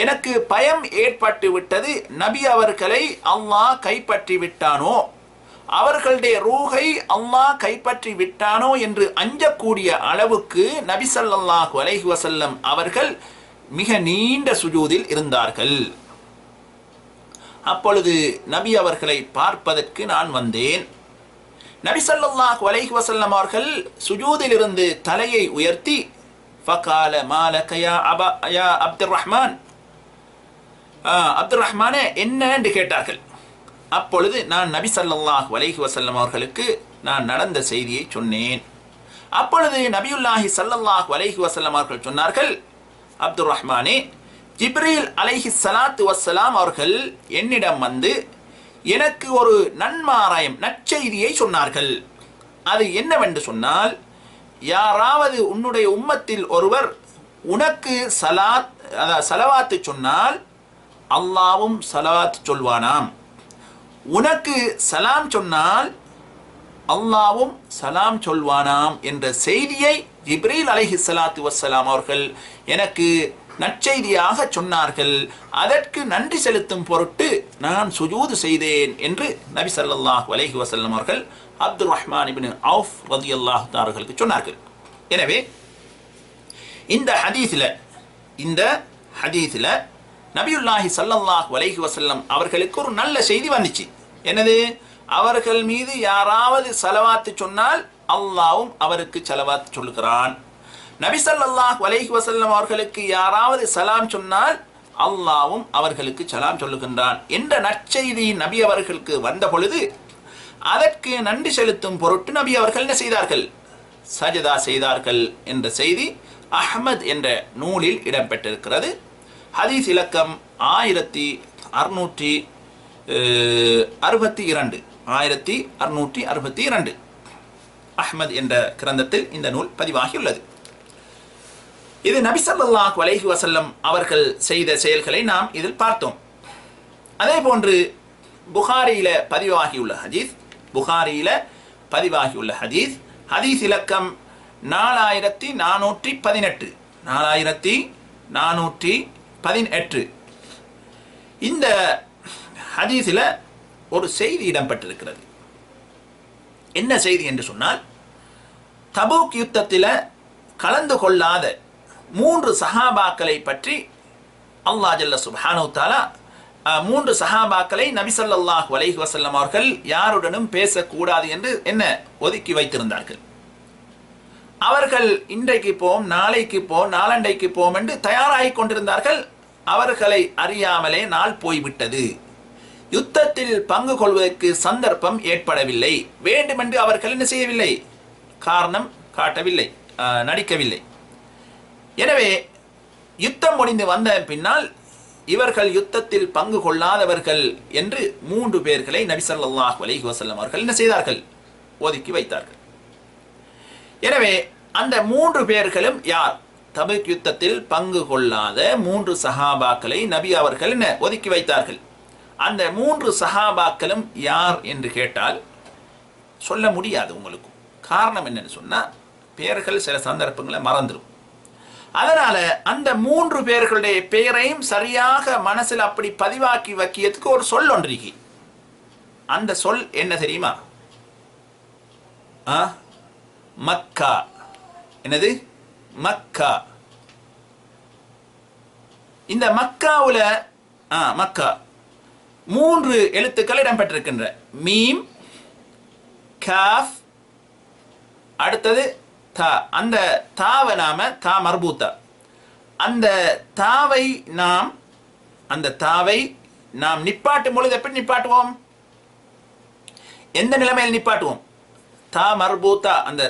எனக்கு பயம் ஏற்பட்டு விட்டது, நபி அவர்களை அல்லாஹ் கைப்பற்றி விட்டானோ, அவர்களுடைய ரூஹை அல்லாஹ் கைப்பற்றி விட்டானோ என்று அஞ்சக்கூடிய அளவுக்கு நபி ஸல்லல்லாஹு அலைஹி வஸல்லம் அவர்கள் மிக நீண்ட சுஜூதில் இருந்தார்கள். அப்பொழுது நபி அவர்களை பார்ப்பதற்கு நான் வந்தேன். நபி ஸல்லல்லாஹு அலைஹி வஸல்லம் அவர்கள் சுஜூதில் இருந்து தலையை உயர்த்தி ஃபகால மாலக யா அப்துர் ரஹ்மான், அப்துர் ரஹ்மானே என்ன என்று கேட்டார்கள். அப்பொழுது நான் நபி ஸல்லல்லாஹு அலைஹி வஸல்லம் அவர்களுக்கு நான் நடந்த செய்தியை சொன்னேன். அப்பொழுது நபியுல்லாஹி ஸல்லல்லாஹு அலைஹி வஸல்லம் அவர்கள் சொன்னார்கள், அப்துர் ரஹ்மானே, ஜிப்ரீல் அலைஹி ஸலாத்து வஸ்ஸலாம் அவர்கள் என்னிடம் வந்து எனக்கு ஒரு நன்மாராயம் நற்செய்தியை சொன்னார்கள். அது என்னவென்று சொன்னால், யாராவது உன்னுடைய உம்மத்தில் ஒருவர் உனக்கு சலவாத்து சொன்னால் அல்லாவும் சலவாத்து சொல்வானாம், உனக்கு சலாம் சொன்னால் அல்லாவும் சலாம் சொல்வானாம் என்ற செய்தியை ஜிப்ரீல் அலைஹி ஸலாத்து வஸ்ஸலாம் அவர்கள் எனக்கு நற்செய்தியாக சொன்னார்கள். அதற்கு நன்றி செலுத்தும் பொருட்டு நான் சுஜூது செய்தேன் என்று நபி ஸல்லல்லாஹு அலைஹி வஸல்லம் அவர்கள் அப்துர் ரஹ்மான் இப்னு அவுஃப் ரலியல்லாஹு தஆலா அவர்களுக்கு சொன்னார்கள். எனவே இந்த ஹதீஸில் நபியுல்லாஹி ஸல்லல்லாஹு அலைஹி வஸல்லம் அவர்களுக்கு ஒரு நல்ல செய்தி வந்துச்சு. என்னது, அவர்கள் மீது யாராவது ஸலவாத்து சொன்னால் அல்லாஹ்வும் அவருக்கு ஸலவாத்து சொல்லுகிறான். நபி ஸல்லல்லாஹு அலைஹி வஸல்லம் அவர்களுக்கு யாராவது சலாம் சொன்னால் அல்லாஹ்வும் அவர்களுக்கு சலாம் சொல்லுகின்றான் என்ற நற்செய்தி நபி அவர்களுக்கு வந்த பொழுது அதற்கு நன்றி செலுத்தும் பொருட்டு நபி அவர்கள் என்ன செய்தார்கள், சஜதா செய்தார்கள் என்ற செய்தி அஹ்மத் என்ற நூலில் இடம்பெற்றிருக்கிறது. ஹதீஸ் இலக்கம் 1662. அஹ்மத் என்ற கிரந்தத்தில் இந்த நூல் பதிவாகியுள்ளது. இது நபி ஸல்லல்லாஹு அலைஹி வஸல்லம் அவர்கள் செய்த செயல்களை நாம் இதில் பார்த்தோம். அதே போன்று புகாரியில பதிவாகியுள்ள ஹதீஸ், ஹதீஸ் இலக்கம் 4418. இந்த ஹதீஸில் ஒரு செய்தி இடம்பெற்றிருக்கிறது. என்ன செய்தி என்று சொன்னால், தபூக் யுத்தத்தில் கலந்து கொள்ளாத 3 சஹாபாக்களை பற்றி அல்லாஹ் ஜல்ல சுப்ஹானஹு தஆலா 3 சஹாபாக்களை நபி ஸல்லல்லாஹு அலைஹி வஸல்லம் அவர்கள் யாருடனும் பேசக்கூடாது என்று ஒதுக்கி வைத்திருந்தார்கள். அவர்கள் இன்றைக்கு போம், நாளைக்கு போம், நாளண்டைக்கு போம் என்று தயாராகி கொண்டிருந்தார்கள். அவர்களை அறியாமலே நாள் போய்விட்டது. யுத்தத்தில் பங்கு கொள்வதற்கு சந்தர்ப்பம் ஏற்படவில்லை. வேண்டுமென்று அவர்கள் என்ன செய்யவில்லை, காரணம் காட்டவில்லை, நடிக்கவில்லை. எனவே யுத்தம் முடிந்து வந்த பின்னால் இவர்கள் யுத்தத்தில் பங்கு கொள்ளாதவர்கள் என்று 3 பேர்களை நபி ஸல்லல்லாஹு அலைஹி வஸல்லம் அவர்கள் என்ன செய்தார்கள், ஒதுக்கி வைத்தார்கள். எனவே அந்த 3 பேர்களும் யார், தபூக் யுத்தத்தில் பங்கு கொள்ளாத 3 சஹாபாக்களை நபி அவர்கள் ஒதுக்கி வைத்தார்கள். அந்த 3 சஹாபாக்களும் யார் என்று கேட்டால் சொல்ல முடியாது உங்களுக்கு. காரணம் என்னன்னு சொன்னால், பேர்கள் சில சந்தர்ப்பங்களை மறந்துடும். அதனால அந்த 3 பேர்களுடைய பெயரையும் சரியாக மனசில் அப்படி பதிவாக்கி வைக்கிறதுக்கு ஒரு சொல் ஒன்றிருக்கு. அந்த சொல் என்ன தெரியுமா? மக்கா. என்னது? மக்கா. இந்த மக்காவுல மக்கா 3 எழுத்துக்கள் இடம்பெற்றிருக்கின்ற மீம், காஃப், அடுத்தது தா. அந்த தாவை நாம தா மர்பூத்தா, அந்த தாவை நாம் நிப்பாட்டும் பொழுது எப்படி நிப்பாட்டுவோம்? எந்த நிலைமையில் நிப்பாட்டுவோம்? தா மர்பூத்தா, அந்த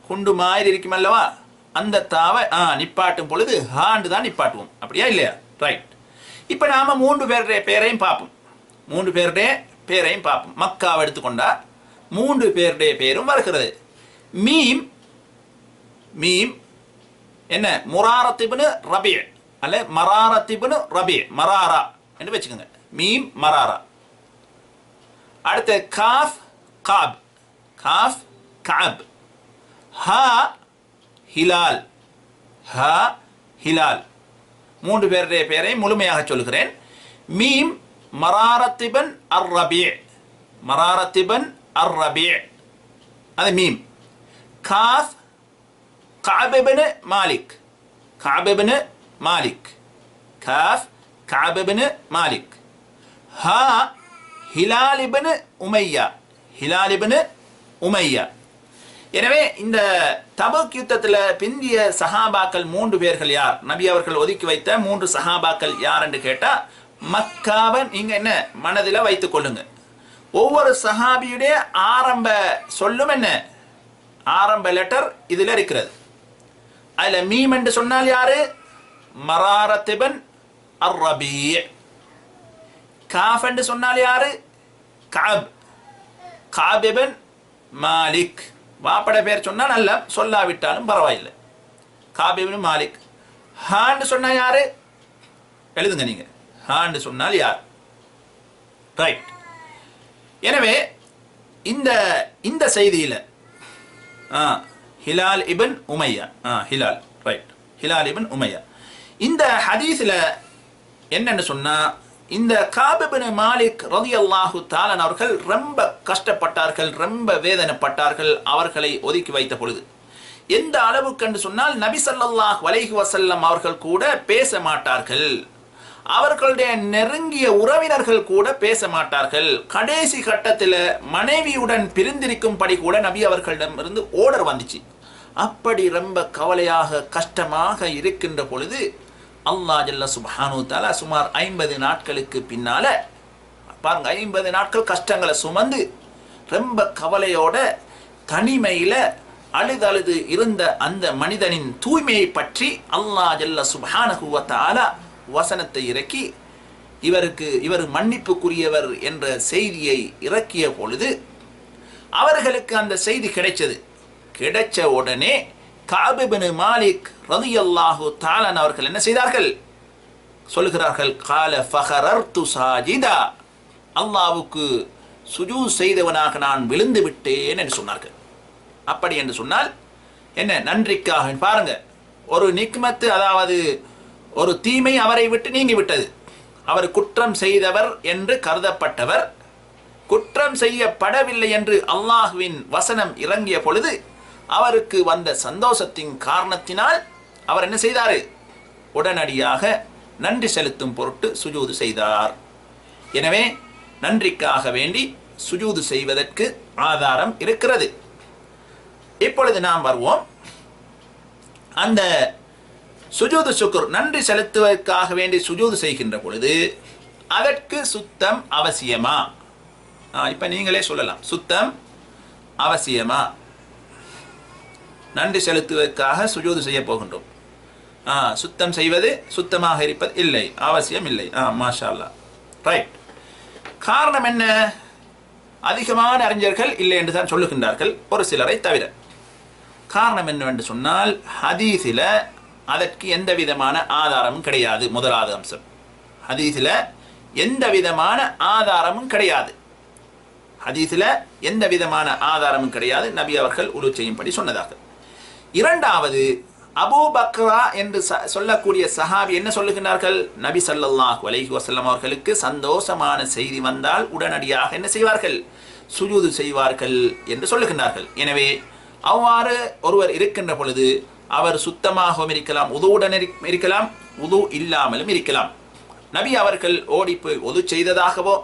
குண்டு மாதிரி இருக்கும் அல்லவா, அந்த தாவை நிப்பாட்டும் பொழுது ஹாண்டு தான் நிப்பாட்டுவோம். அப்படியா இல்லையா? ரைட். இப்ப நாம 3 பேருடைய பேரையும் பார்ப்போம். 3 பேருடைய பேரையும் பார்ப்போம். மக்காவை எடுத்துக்கொண்டா 3 பேருடைய பேரும் வருகிறது. மீம் என்ன? முராரத் இப்னு ரபீ அல்ல மராரத் இப்னு ரபீ, மராரா என்று வச்சுக்கோங்க. மீம் மராரா. அடுத்து காஃப் காப், காஃப் கஅப். ஹா ஹிலால், ஹா ஹிலால். 3 பேருடைய பெயரை முழுமையாக சொல்கிறேன். மீம் மராரத் இப்னு அர்-ரபீ, மராரத் இப்னு அர்-ரபீ, அது மீம். காஃப் கஅப் இப்னு மாலிக், கஅப் இப்னு மாலிக், காஃப் கஅப் இப்னு மாலிக். ஹா ஹிலால் இப்னு உமையா, ஹிலால் இப்னு உமையா. எனவே இந்த தபுக் யுத்தத்தில் பிந்திய சஹாபாக்கள் 3 பேர்கள் யார்? நபி அவர்கள் ஒதுக்கி வைத்த 3 சஹாபாக்கள் யார் என்று கேட்டா, மக்காவை நீங்க என்ன மனதில் வைத்துக் கொள்ளுங்க. ஒவ்வொரு சஹாபியுடைய ஆரம்ப சொல்லும் என்ன? ஆரம்ப லெட்டர் இதுல இருக்கிறது. அதுல மீம் என்று சொன்னால் யாரு? மராரத் இப்னு அர்-ரபீ. காஃப் என்று சொன்னால் யாரு? கஅப், கஅப் இப்னு மாலிக். வாப்பட பேர் சொன்னா நல்ல, சொல்லாவிட்டாலும் பரவாயில்லை. கஅப் இப்னு மாலிக். ஹான்னு சொன்னா யாரு? எழுதுங்க நீங்க. ஹான்னு சொன்னால் யார்? ரைட். எனவே இந்த செய்தியில ஹிலால் இப்னு உமையா, ஹிலால், ரைட், ஹிலால் இப்னு உமையா. இந்த ஹதீஸ்ல என்னன்னு சொன்னா, இந்த கஅப் இப்னு மாலிக் ரலியல்லாஹு தஆலா அவர்கள் ரொம்ப கஷ்டப்பட்டார்கள், ரொம்ப வேதனைப்பட்டார்கள் அவர்களை ஒதுக்கி வைத்த பொழுது. எந்த அளவுக்கு என்று சொன்னால், நபி ஸல்லல்லாஹு அலைஹி வஸல்லம் அவர்கள் கூட பேச மாட்டார்கள், அவர்களுடைய நெருங்கிய உறவினர்கள் கூட பேச மாட்டார்கள். கடைசி கட்டத்தில் மனைவியுடன் பிரிந்திருக்கும்படி கூட நபி அவர்களிடமிருந்து ஓர்டர் வந்துச்சு. அப்படி ரொம்ப கவலையாக கஷ்டமாக இருக்கின்ற பொழுது அல்லாஹ் ஜல்ல சுப்ஹானஹு வ தஆலா சுமார் 50 நாட்களுக்கு பின்னால பாருங்க, 50 நாட்கள் கஷ்டங்களை சுமந்து ரொம்ப கவலையோட தனிமையில அழுது இருந்த அந்த மனிதனின் தூய்மையை பற்றி அல்லாஹ் ஜல்ல சுப்ஹானஹு வ தஆலா வசனத்தை இறக்கி இவர் மன்னிப்புக்குரியவர் என்ற செய்தியை இறக்கிய பொழுது அவர்களுக்கு அந்த செய்தி கிடைச்ச உடனே கஅப் இப்னு மாலிக் ரலியல்லாஹு தஆலா அவர்கள் என்ன செய்தார்கள்? சொல்கிறார்கள், கால ஃபஹரர்து சாஜிதா, அல்லாஹ்வுக்கு சுஜூத் செய்தவனாக நான் விழுந்து விட்டேன் என்று சொன்னார்கள். அப்படி என்று சொன்னால் என்ன? நன்றிக்காக. பாருங்க, ஒரு நிக்மத்து, அதாவது ஒரு தீமை அவரை விட்டு நீங்கி விட்டது. அவர் குற்றம் செய்தவர் என்று கருதப்பட்டவர் குற்றம் செய்யப்படவில்லை என்று அல்லாஹ்வின் வசனம் இறங்கிய பொழுது அவருக்கு வந்த சந்தோஷத்தின் காரணத்தினால் அவர் என்ன செய்தார்? உடனடியாக நன்றி செலுத்தும் பொருட்டு சுஜூது செய்தார். எனவே நன்றிக்காக வேண்டி சுஜூது செய்வதற்கு ஆதாரம் இருக்கிறது. இப்பொழுது நாம் வருவோம். அந்த சுஜூது சுக்ர், நன்றி செலுத்துவதற்காக வேண்டி சுஜூது செய்கின்ற பொழுது அதற்கு சுத்தம் அவசியமா? இப்ப நீங்களே சொல்லலாம், சுத்தம் அவசியமா? நன்றி செலுத்துவதற்காக சுஜூது செய்ய போகின்றோம். சுத்தம் செய்வது, சுத்தமாக இருப்பது இல்லை, அவசியம் இல்லை. மாஷா அல்லாஹ், ரைட். காரணம் என்ன? அதிகமான அறிஞர்கள் இல்லை என்று தான் சொல்லுகின்றார்கள், ஒரு சிலரை தவிர. காரணம் என்னவென்று சொன்னால், ஹதீஸில அதற்கு எந்த விதமான ஆதாரமும் கிடையாது. முதலாவது அம்சம், ஹதீஸில எந்த விதமான ஆதாரமும் கிடையாது. ஹதீஸில எந்த விதமான ஆதாரமும் கிடையாது, நபி அவர்கள் உலு செய்யும்படி சொன்னதாக. இரண்டாவது, அபூ பக்ரா என்று சொல்லக்கூடிய சஹாபி என்ன சொல்லுகிறார்கள்? நபி ஸல்லல்லாஹு அலைஹி வஸல்லம் அவர்களுக்கு சந்தோஷமான செய்தி வந்தால் உடனடியாக என்ன செய்வார்கள்? சுஜூது செய்வார்கள் என்று சொல்லுகின்றார்கள். எனவே அவ்வாறு ஒருவர் இருக்கின்ற பொழுது அவர் சுத்தமாகவும் இருக்கலாம், உதுவுடன் இருக்கலாம், உது இல்லாமலும் இருக்கலாம். நபி அவர்கள் ஓடி போய் ஒது செய்ததாகவோ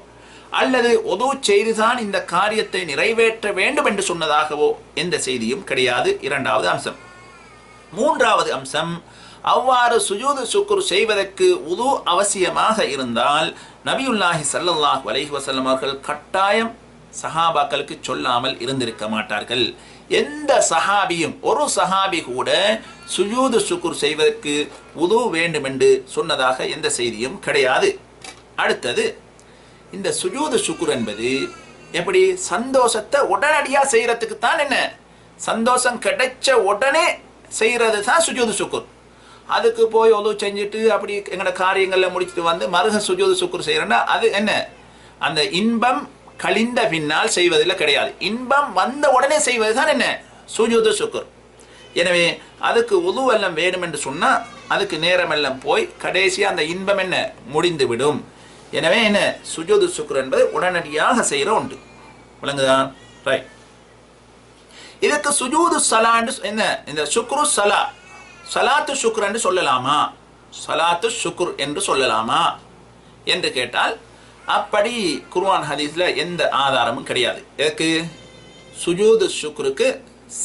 அல்லது ஒது செய்துதான் இந்த காரியத்தை நிறைவேற்ற வேண்டும் என்று சொன்னதாகவோ எந்த செய்தியும் கிடையாது. இரண்டாவது அம்சம். மூன்றாவது அம்சம், அவ்வாறு சுஜூது சுக்குர் செய்வதற்கு உது அவசியமாக இருந்தால் நபியுல்லாஹி ஸல்லல்லாஹு அலைஹி வஸல்லம் அவர்கள் கட்டாயம் சஹாபாக்களுக்கு சொல்லாமல் இருந்திருக்க மாட்டார்கள். எந்த சஹாபியும், ஒரு சஹாபி கூட சுஜூது சுக்குர் செய்வதற்கு உது வேண்டும் என்று சொன்னதாக எந்த செய்தியும் கிடையாது. அடுத்தது, இந்த சுஜூது சுக்குர் என்பது எப்படி? சந்தோஷத்தை உடனடியாக செய்யறதுக்கு தான். என்ன சந்தோஷம் கிடைச்ச உடனே செய்கிறது தான் சுஜூது சுக்குர். அதுக்கு போய் ஒது செஞ்சுட்டு அப்படி எங்களோட காரியங்களில் முடிச்சுட்டு வந்து மருக சுஜூது சுக்குர் செய்யறேன்னா அது என்ன? அந்த இன்பம் கழிந்த பின்னால் செய்வதில் கிடையாது. இன்பம் வந்த உடனே செய்வது தான் என்ன? சுஜூது சுக்குர். எனவே அதுக்கு உது எல்லாம் வேணும் என்று சொன்னால் அதுக்கு நேரம் எல்லாம் போய் கடைசியாக அந்த இன்பம் என்ன முடிந்து விடும். எனவே என்ன? சுஜூது சுக்குர் என்பது உடனடியாக செய்கிற ஒன்று. விளங்குதா? ரைட். இதுக்கு சுஜூது சலான்னு என்ன? இந்த சுக்ரு சலா, சலாத்து சுக்ர் என்று சொல்லலாமா, சலாத்து சுக்ர் என்று சொல்லலாமா என்று கேட்டால் அப்படி குர்ஆன் ஹதீஸ்ல எந்த ஆதாரமும் கிடையாது. எதுக்கு? சுஜூது சுக்ருக்கு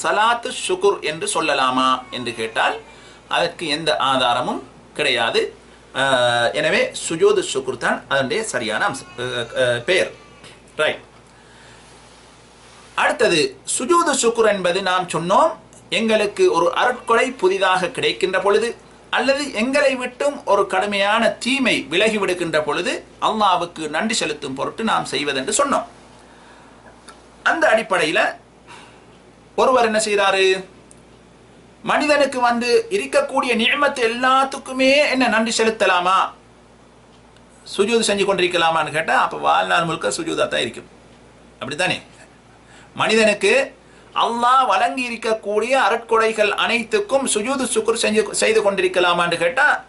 சலாத்து சுக்ர் என்று சொல்லலாமா என்று கேட்டால் அதற்கு எந்த ஆதாரமும் கிடையாது. எனவே சுஜூது சுக்ர் தான் அதனுடைய சரியான பெயர். ரைட். அடுத்தது, சுஜூது சுக்ர் என்பது நாம் சொன்னோம், எங்களுக்கு ஒரு அருட்கொடை புதிதாக கிடைக்கின்ற பொழுது அல்லது எங்களை விட்டும் ஒரு கடுமையான தீமை விலகி விடுகின்ற பொழுது அல்லாஹ்வுக்கு நன்றி செலுத்தும் பொருட்டு நாம் செய்வதென்று சொன்னோம். அந்த அடிப்படையில் ஒருவர் என்ன செய்கிறாரு? மனிதனுக்கு வந்து இருக்கக்கூடிய நிஅமத் எல்லாத்துக்குமே என்ன நன்றி செலுத்தலாமா, சுஜூது செஞ்சு கொண்டிருக்கலாமான்னு கேட்டால் அப்போ வாழ்நாள் முழுக்க சுஜூதா தான் இருக்கும். அப்படித்தானே? மனிதனுக்கு அல்லாஹ் வழங்கி இருக்கக்கூடிய அருட்கொடைகள் அனைத்துக்கும் சுஜூது சுக்ர் செய்து கொண்டிருக்கலாமான்னு கேட்டால்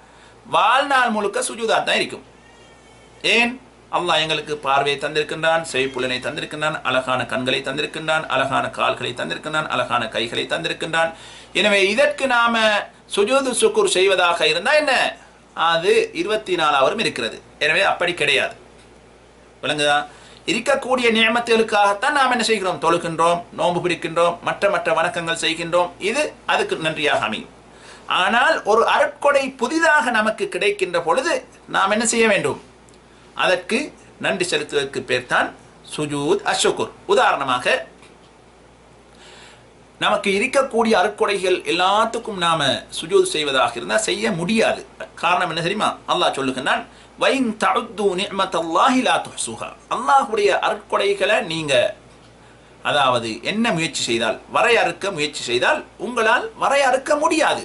வாழ்நாள் முழுக்க சுஜூதா தான் இருக்கும். ஏன்? அல்லாஹ் எங்களுக்கு பார்வையை தந்திருக்கின்றான், செவிப்புலனை தந்திருக்கின்றான், அழகான கண்களை தந்திருக்கின்றான், அழகான கால்களை தந்திருக்கின்றான், அழகான கைகளை தந்திருக்கின்றான். எனவே இதற்கு நாம சுஜூது சுக்ர் செய்வதாக இருந்தால் என்ன? அது 24 ஹவரும் இருக்கிறது. எனவே அப்படி கிடையாது. விளங்குதா? இருக்கக்கூடிய நியமத்துகளுக்காகத்தான் நாம் என்ன செய்கிறோம்? தொழுகின்றோம், நோன்பு பிடிக்கின்றோம், மற்ற வணக்கங்கள் செய்கின்றோம். இது அதுக்கு நன்றியாக அமையும். ஆனால் ஒரு அருட்கொடை புதிதாக நமக்கு கிடைக்கின்ற பொழுது நாம் என்ன செய்ய வேண்டும்? அதற்கு நன்றி செலுத்துவதற்கு பேர் தான் சுஜூத் அஷ்ஷுக்ர். உதாரணமாக, நமக்கு இருக்கக்கூடிய அருட்கொடைகள் எல்லாத்துக்கும் நாம சுஜூத் செய்வதாக இருந்தால் செய்ய முடியாது. காரணம் என்ன தெரியுமா? அல்லாஹ் சொல்லுகிறான், வைன் தஅது நிஅமத்தல்லாஹி லா துஹ்ஸுஹா. அல்லாஹ்வுடைய அருட்கொடைகளை நீங்க அதாவது என்ன முயற்சி செய்தால், வரையறுக்க முயற்சி செய்தால் உங்களால் வரையறுக்க முடியாது.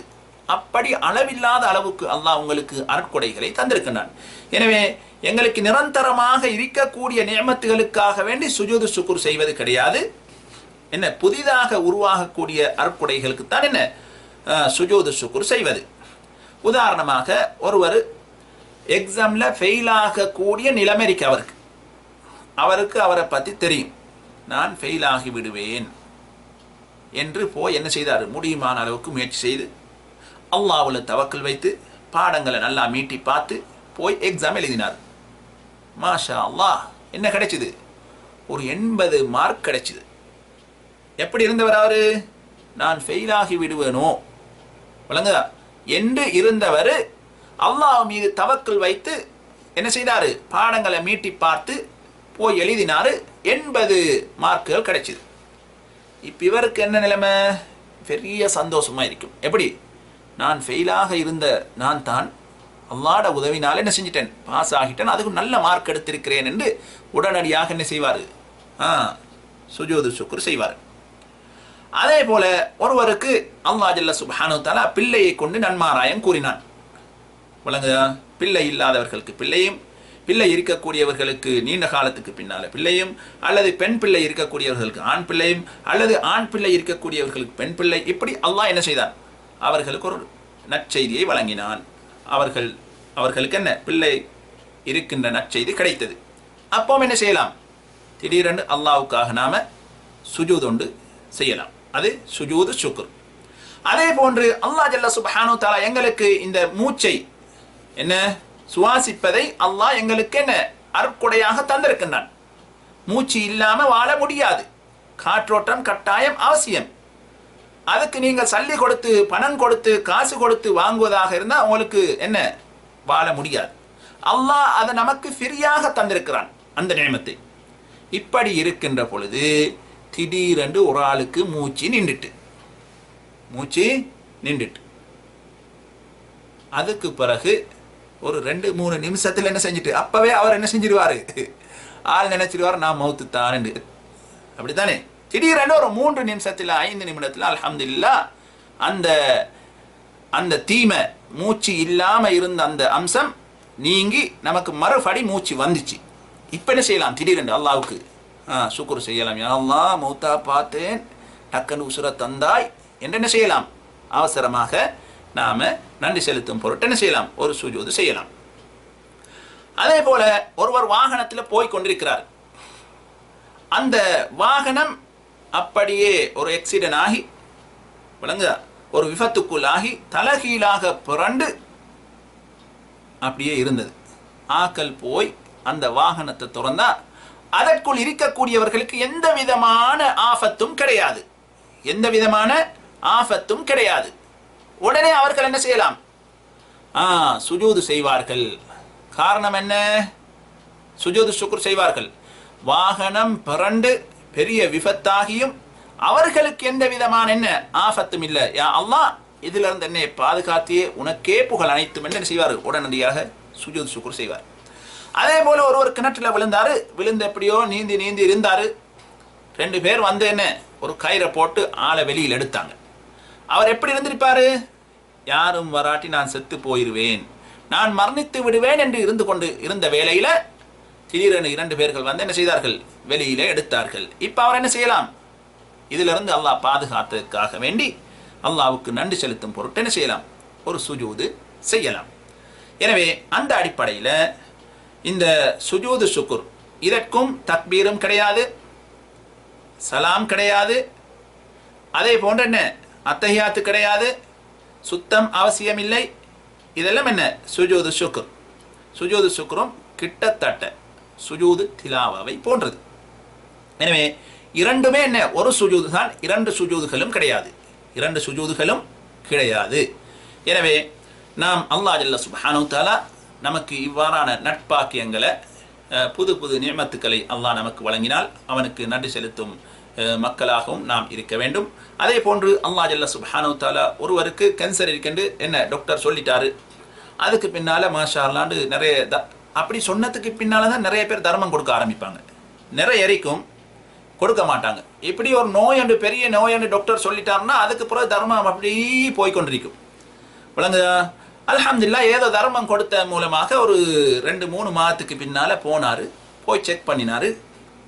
அப்படி அளவில்லாத அளவுக்கு அல்லாஹ் உங்களுக்கு அருட்கொடைகளை தந்திருக்கின்றான். எனவே எங்களுக்கு நிரந்தரமாக இருக்கக்கூடிய நியமத்துகளுக்காக வேண்டி சுஜூது சுக்ர் செய்வது கிடையாது. என்ன? புதிதாக உருவாகக்கூடிய அருட்கொடைகளுக்கு தான் என்ன சுஜூது சுக்ர் செய்வது. உதாரணமாக, ஒருவர் எக்ஸாம்ல ஃபெயில் ஆகக்கூடிய நிலைமை இருக்கு அவருக்கு அவரை பற்றி தெரியும், நான் ஃபெயில் ஆகி விடுவேன் என்று போய் என்ன செய்தார்? முடியுமான அளவுக்கு முயற்சி செய்து அல்லாஹ்வுல தவக்கல் வைத்து பாடங்களை நல்லா மீட்டி பார்த்து போய் எக்ஸாம் எழுதினார். மாஷா அல்லாஹ், என்ன கிடைச்சிது? ஒரு 80 மார்க் கிடைச்சிது. எப்படி இருந்தவர் அவரு? நான் ஃபெயில் ஆகி விடுவேனோ வழங்குதா என்று இருந்தவர் அல்லாஹ் மீது தவக்கல் வைத்து என்ன செய்தாரு? பாடங்களை மீட்டி பார்த்து போய் எழுதினாரு. 80 மார்க்குகள் கிடைச்சிது. இப்போ இவருக்கு என்ன நிலைமை? பெரிய சந்தோஷமா இருக்கும். எப்படி? நான் ஃபெயிலாக இருந்த நான் தான் அல்லாஹ்ட உதவினால என்ன செஞ்சிட்டேன்? பாஸ் ஆகிட்டேன், அதுக்கு நல்ல மார்க் எடுத்திருக்கிறேன் என்று உடனடியாக என்ன செய்வார்? சுஜூது சுக்ர் செய்வார். அதே போல ஒருவருக்கு அல்லாஹ் ஜல்ல சுப்ஹானஹு வ தஆலா பிள்ளையை கொண்டு நன்மாராயம் கூறினான். வழங்குதா? பிள்ளை இல்லாதவர்களுக்கு பிள்ளையும், பிள்ளை இருக்கக்கூடியவர்களுக்கு நீண்ட காலத்துக்கு பின்னால பிள்ளையும், அல்லது பெண் பிள்ளை இருக்கக்கூடியவர்களுக்கு ஆண் பிள்ளையும், அல்லது ஆண் பிள்ளை இருக்கக்கூடியவர்களுக்கு பெண் பிள்ளை, இப்படி அல்லாஹ் என்ன செய்தான்? அவர்களுக்கு ஒரு நற்செய்தியை வழங்கினான். அவர்களுக்கு என்ன பிள்ளை இருக்கின்ற நற்செய்தி கிடைத்தது. அப்போ என்ன செய்யலாம்? திடீரென்று அல்லாஹ்வுக்காக நாம சுஜூத் ஒன்று செய்யலாம். அது சுஜூது ஷுக்ர். அதே போன்று அல்லாஹ் ஜல்ல சுப்ஹானஹு வ தஆலா எங்களுக்கு இந்த மூச்சை என்ன சுவாசிப்பதை அல்லாஹ் எங்களுக்கு என்ன அருட்கொடையாக தந்திருக்கின்றான். மூச்சு இல்லாம வாழ முடியாது. காற்றோட்டம் கட்டாயம் அவசியம். அதுக்கு நீங்கள் சல்லி கொடுத்து பணம் கொடுத்து காசு கொடுத்து வாங்குவதாக இருந்தால் உங்களுக்கு என்ன வாழ முடியாது. அல்லாஹ் அதை நமக்கு ஃப்ரீயாக தந்திருக்கிறான் அந்த நியமத்தை. இப்படி இருக்கின்ற பொழுது திடீரென்று ஒரு ஆளுக்கு மூச்சு நின்றுட்டு அதுக்கு பிறகு ஒரு 2-3 நிமிஷத்தில் என்ன செஞ்சுட்டு அப்பவே அவர் என்ன செஞ்சிருவாரு? ஆள் நினைச்சிருவார் நான் மௌத்து தான். அப்படித்தானே? திடீரென்று ஒரு 3 நிமிஷத்தில் 5 நிமிடத்தில் அல்ஹம்துலில்லாஹ் அந்த தீமை மூச்சு இல்லாம இருந்த அந்த அம்சம் நீங்கி நமக்கு மறுபடி மூச்சு வந்துச்சு. இப்ப என்ன செய்யலாம்? திடீரென்று அல்லாஹ்வுக்கு சுக்ர் செய்யலாம். யா அல்லாஹ் மௌத்தா பார்த்தேன், டக்குன்னு உசுர தந்தாய் என்று என்ன செய்யலாம்? அவசரமாக நாம நன்றி செலுத்தும் பொருட்டு என்ன செய்யலாம்? ஒரு சுஜூது செய்யலாம். அதே போல ஒருவர் வாகனத்தில் போய் கொண்டிருக்கிறார். அந்த வாகனம் அப்படியே ஒரு ஆக்சிடென்ட் ஆகி விளங்குதா, ஒரு விபத்துக்குள்ளாகி தலகீழாக புரண்டு அப்படியே இருந்தது. ஆக்கள் போய் அந்த வாகனத்தை திறந்தா அதற்குள் இருக்கக்கூடியவர்களுக்கு எந்த விதமான ஆபத்தும் கிடையாது. உடனே அவர்கள் என்ன செய்யலாம்? சுஜூது செய்வார்கள். காரணம் என்ன? சுஜூது ஷுக்ர் செய்வார்கள். வாகனம் பிறண்டு பெரிய விபத்தாகியும் அவர்களுக்கு எந்த விதமான என்ன ஆபத்தும் இல்லை. யா அல்லாஹ் இதுல இருந்து என்னை பாதுகாத்தியே உனக்கே புகழ் அனைத்தும் என்ன செய்வார்கள்? உடனடியாக சுஜூது ஷுக்ர் செய்வார். அதே போல ஒருவர் கிணற்றில் விழுந்து எப்படியோ நீந்தி இருந்தாரு. 2 பேர் வந்து என்ன ஒரு கயிறை போட்டு ஆளை வெளியில் எடுத்தாங்க. அவர் எப்படி இருந்திருப்பாரு? யாரும் வராட்டி நான் செத்து போயிருவேன், நான் மரணித்து விடுவேன் என்று இருந்து கொண்டு இருந்த வேளையில திடீரென 2 பேர்கள் வந்து என்ன செய்தார்கள்? வெளியில எடுத்தார்கள். இப்ப அவர் என்ன செய்யலாம்? இதுல இருந்து அல்லாஹ் பாதுகாத்ததுக்காக வேண்டி அல்லாஹ்வுக்கு நன்றி செலுத்தும் பொருட்டு என்ன செய்யலாம்? ஒரு சுஜூது செய்யலாம். எனவே அந்த அடிப்படையில் இந்த சுஜூது ஷுக்ர் இதற்கும் தக்பீரும் கிடையாது, சலாம் கிடையாது, அதே போன்ற என்ன அத்தஹியாத்து கிடையாது, சுத்தம் அவசியம் இல்லை. இதெல்லாம் என்ன சுஜூது ஷுக்ர். சுஜூது ஷுக்ரும் கிட்டத்தட்ட சுஜூது திலாவாவை போன்றது. எனவே இரண்டுமே என்ன ஒரு சுஜூது தான், 2 சுஜூதுகளும் கிடையாது. எனவே நாம் அல்லாஹ் ஜல்ல சுப்ஹானஹு வ தஆலா நமக்கு இவ்வாறான நட்பாக்கியங்களை புது நியமத்துக்களை அல்லாஹ் நமக்கு வழங்கினால் அவனுக்கு நன்றி செலுத்தும் மக்களாகவும் நாம் இருக்க வேண்டும். அதே போன்று அல்லாஹ் ஜல்ல சுப்ஹானஹு வ தஆலா ஒருவருக்கு கேன்சர் இருக்கின்று என்ன டாக்டர் சொல்லிட்டாரு, அதுக்கு பின்னால மாஷா அல்லாஹ்னு நிறைய அப்படி சொன்னதுக்கு பின்னால தான் நிறைய பேர் தர்மம் கொடுக்க ஆரம்பிப்பாங்க. நிறைய எரிக்கும் கொடுக்க மாட்டாங்க. இப்படி ஒரு நோய் என்று பெரிய நோய் என்று டாக்டர் சொல்லிட்டாருன்னா அதுக்கு பிறகு தர்மம் அப்படி போய்கொண்டிருக்கும். விளங்குதா? அல்ஹம்துலில்லாஹ் ஏதோ தர்மம் கொடுத்த மூலமாக ஒரு 2-3 மாதத்துக்கு பின்னால போனாரு, போய் செக் பண்ணினாரு.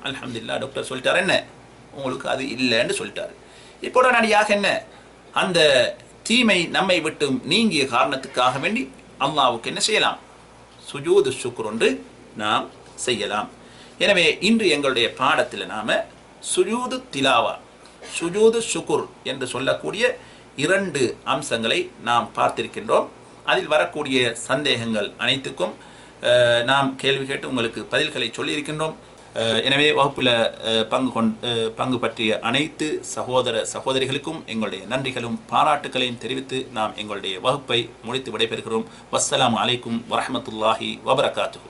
அல்ஹம்துலில்லாஹ் டாக்டர் சொல்லிட்டாரு என்ன உங்களுக்கு அது இல்லைன்னு சொல்லிட்டாரு. இப்போ உடனடியாக என்ன அந்த தீமை நம்மை விட்டு நீங்கிய காரணத்துக்காக வேண்டி அல்லாஹ்வுக்கு என்ன செய்யலாம்? சுஜூது ஷுக்ர் ஒன்று நாம் செய்யலாம். எனவே இன்று எங்களுடைய பாடத்தில் நாம சுஜூது திலாவா, சுஜூது ஷுக்ர் என்று சொல்லக்கூடிய 2 அம்சங்களை நாம் பார்த்திருக்கின்றோம். அதில் வரக்கூடிய சந்தேகங்கள் அனைத்துக்கும் நாம் கேள்வி கேட்டு உங்களுக்கு பதில்களை சொல்லியிருக்கின்றோம். எனவே வகுப்பில் பங்கு பற்றிய அனைத்து சகோதரிகளுக்கும் எங்களுடைய நன்றிகளும் பாராட்டுகளையும் தெரிவித்து நாம் எங்களுடைய வகுப்பை முடித்து விடைபெறுகிறோம். வஸ்ஸலாமு அலைக்கும் வரஹ்மத்துல்லாஹி வபரகாத்துஹு.